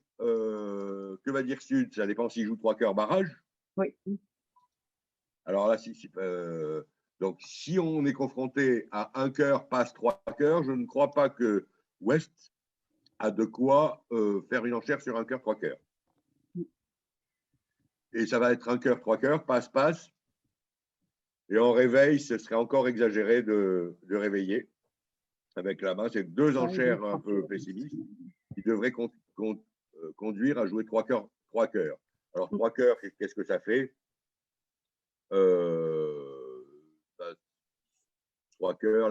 Sud? Ça dépend s'il joue 3 cœurs barrage. Oui. Alors là, donc, si on est confronté à un cœur passe 3 cœurs, je ne crois pas que Ouest a de quoi faire une enchère sur un cœur 3 cœurs. Et ça va être un cœur 3 cœurs, passe, passe. Et en réveil, ce serait encore exagéré de réveiller avec la main. C'est 2 enchères un peu pessimistes qui devraient conduire à jouer 3 cœurs. Alors, 3 cœurs, qu'est-ce que ça fait? 3 cœurs,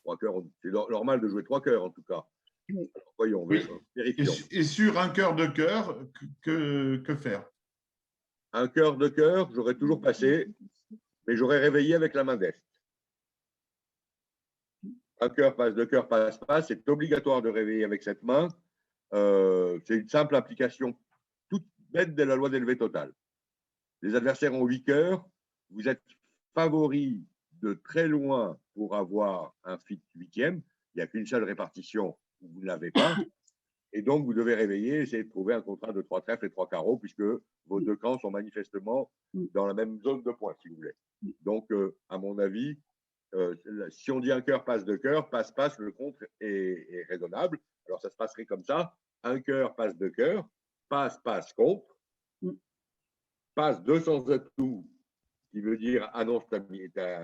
3 cœurs, c'est normal de jouer 3 cœurs en tout cas. Alors, voyons, vérifions. Et sur un cœur de cœur, que faire? Un cœur de cœur, j'aurais toujours passé, mais j'aurais réveillé avec la main d'Est. Un cœur passe, 2 cœurs passe, passe, c'est obligatoire de réveiller avec cette main. C'est une simple application toute bête de la loi d'élevé total. Les adversaires ont 8 cœurs, vous êtes favori de très loin pour avoir un fit 8e. Il n'y a qu'une seule répartition où vous ne l'avez pas. Et donc, vous devez réveiller, essayer de trouver un contrat de 3 trèfles et 3 carreaux, puisque vos 2 camps sont manifestement dans la même zone de points, si vous voulez. Donc, à mon avis, si on dit un cœur passe 2 cœurs, passe, passe, le contre est raisonnable. Alors, ça se passerait comme ça. Un cœur passe 2 cœurs, passe, passe, contre. Passe 200 atouts, qui veut dire annonce ta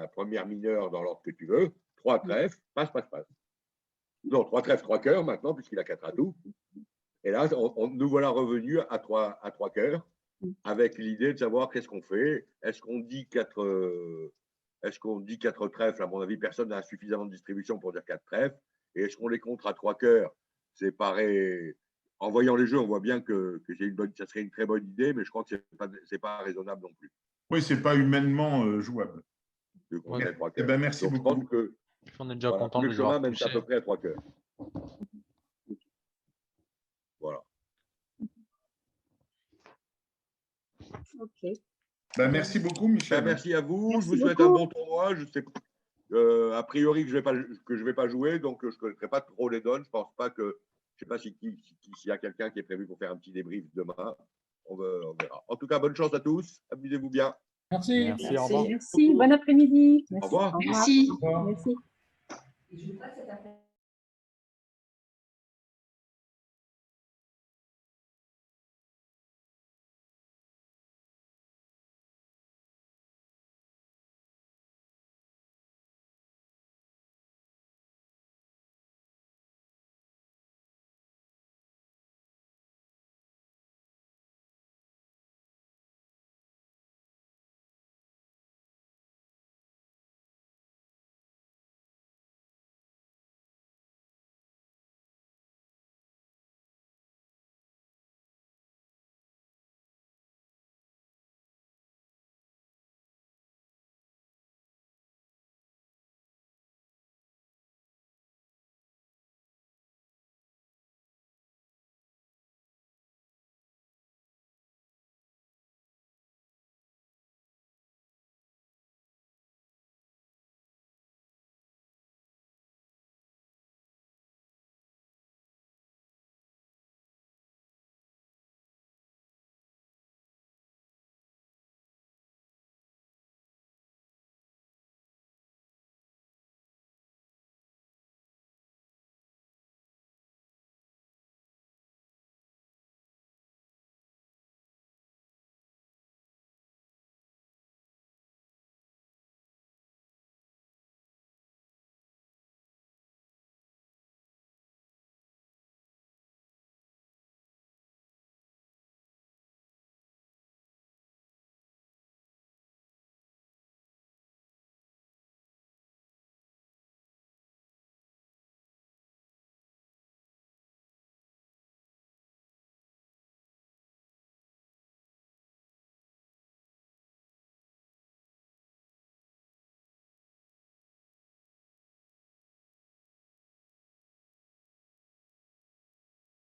première mineure dans l'ordre que tu veux. 3 trèfles, passe, passe, passe. Non, 3 trèfles, 3 cœurs maintenant, puisqu'il a 4 atouts. Et là, nous voilà revenus à 3 cœurs, avec l'idée de savoir qu'est-ce qu'on fait. Est-ce qu'on dit 4 trèfles? À mon avis, personne n'a suffisamment de distribution pour dire 4 trèfles. Et est-ce qu'on les compte à 3 cœurs séparés en voyant les jeux, on voit bien que ça serait une très bonne idée, mais je crois que c'est pas raisonnable non plus. Oui, c'est pas humainement jouable. De compter 3 Eh cœurs. ben, merci Donc, je beaucoup. pense que On est déjà voilà, content tous de les les avoir chemins mènent à poussés. peu près à 3 cœurs. Voilà. Ok. Ben, merci beaucoup, Michel. Merci à vous. Merci Je vous souhaite beaucoup. un bon tournoi. Je sais a priori que je vais pas jouer, donc je ne connaîtrai pas trop les donnes. Je pense pas que. Je sais pas s'il y a quelqu'un qui est prévu pour faire un petit débrief demain. On verra. En tout cas, bonne chance à tous. Amusez-vous bien. Merci. Merci, au revoir. Merci, bon après-midi. Au revoir. Merci. Au revoir. Merci.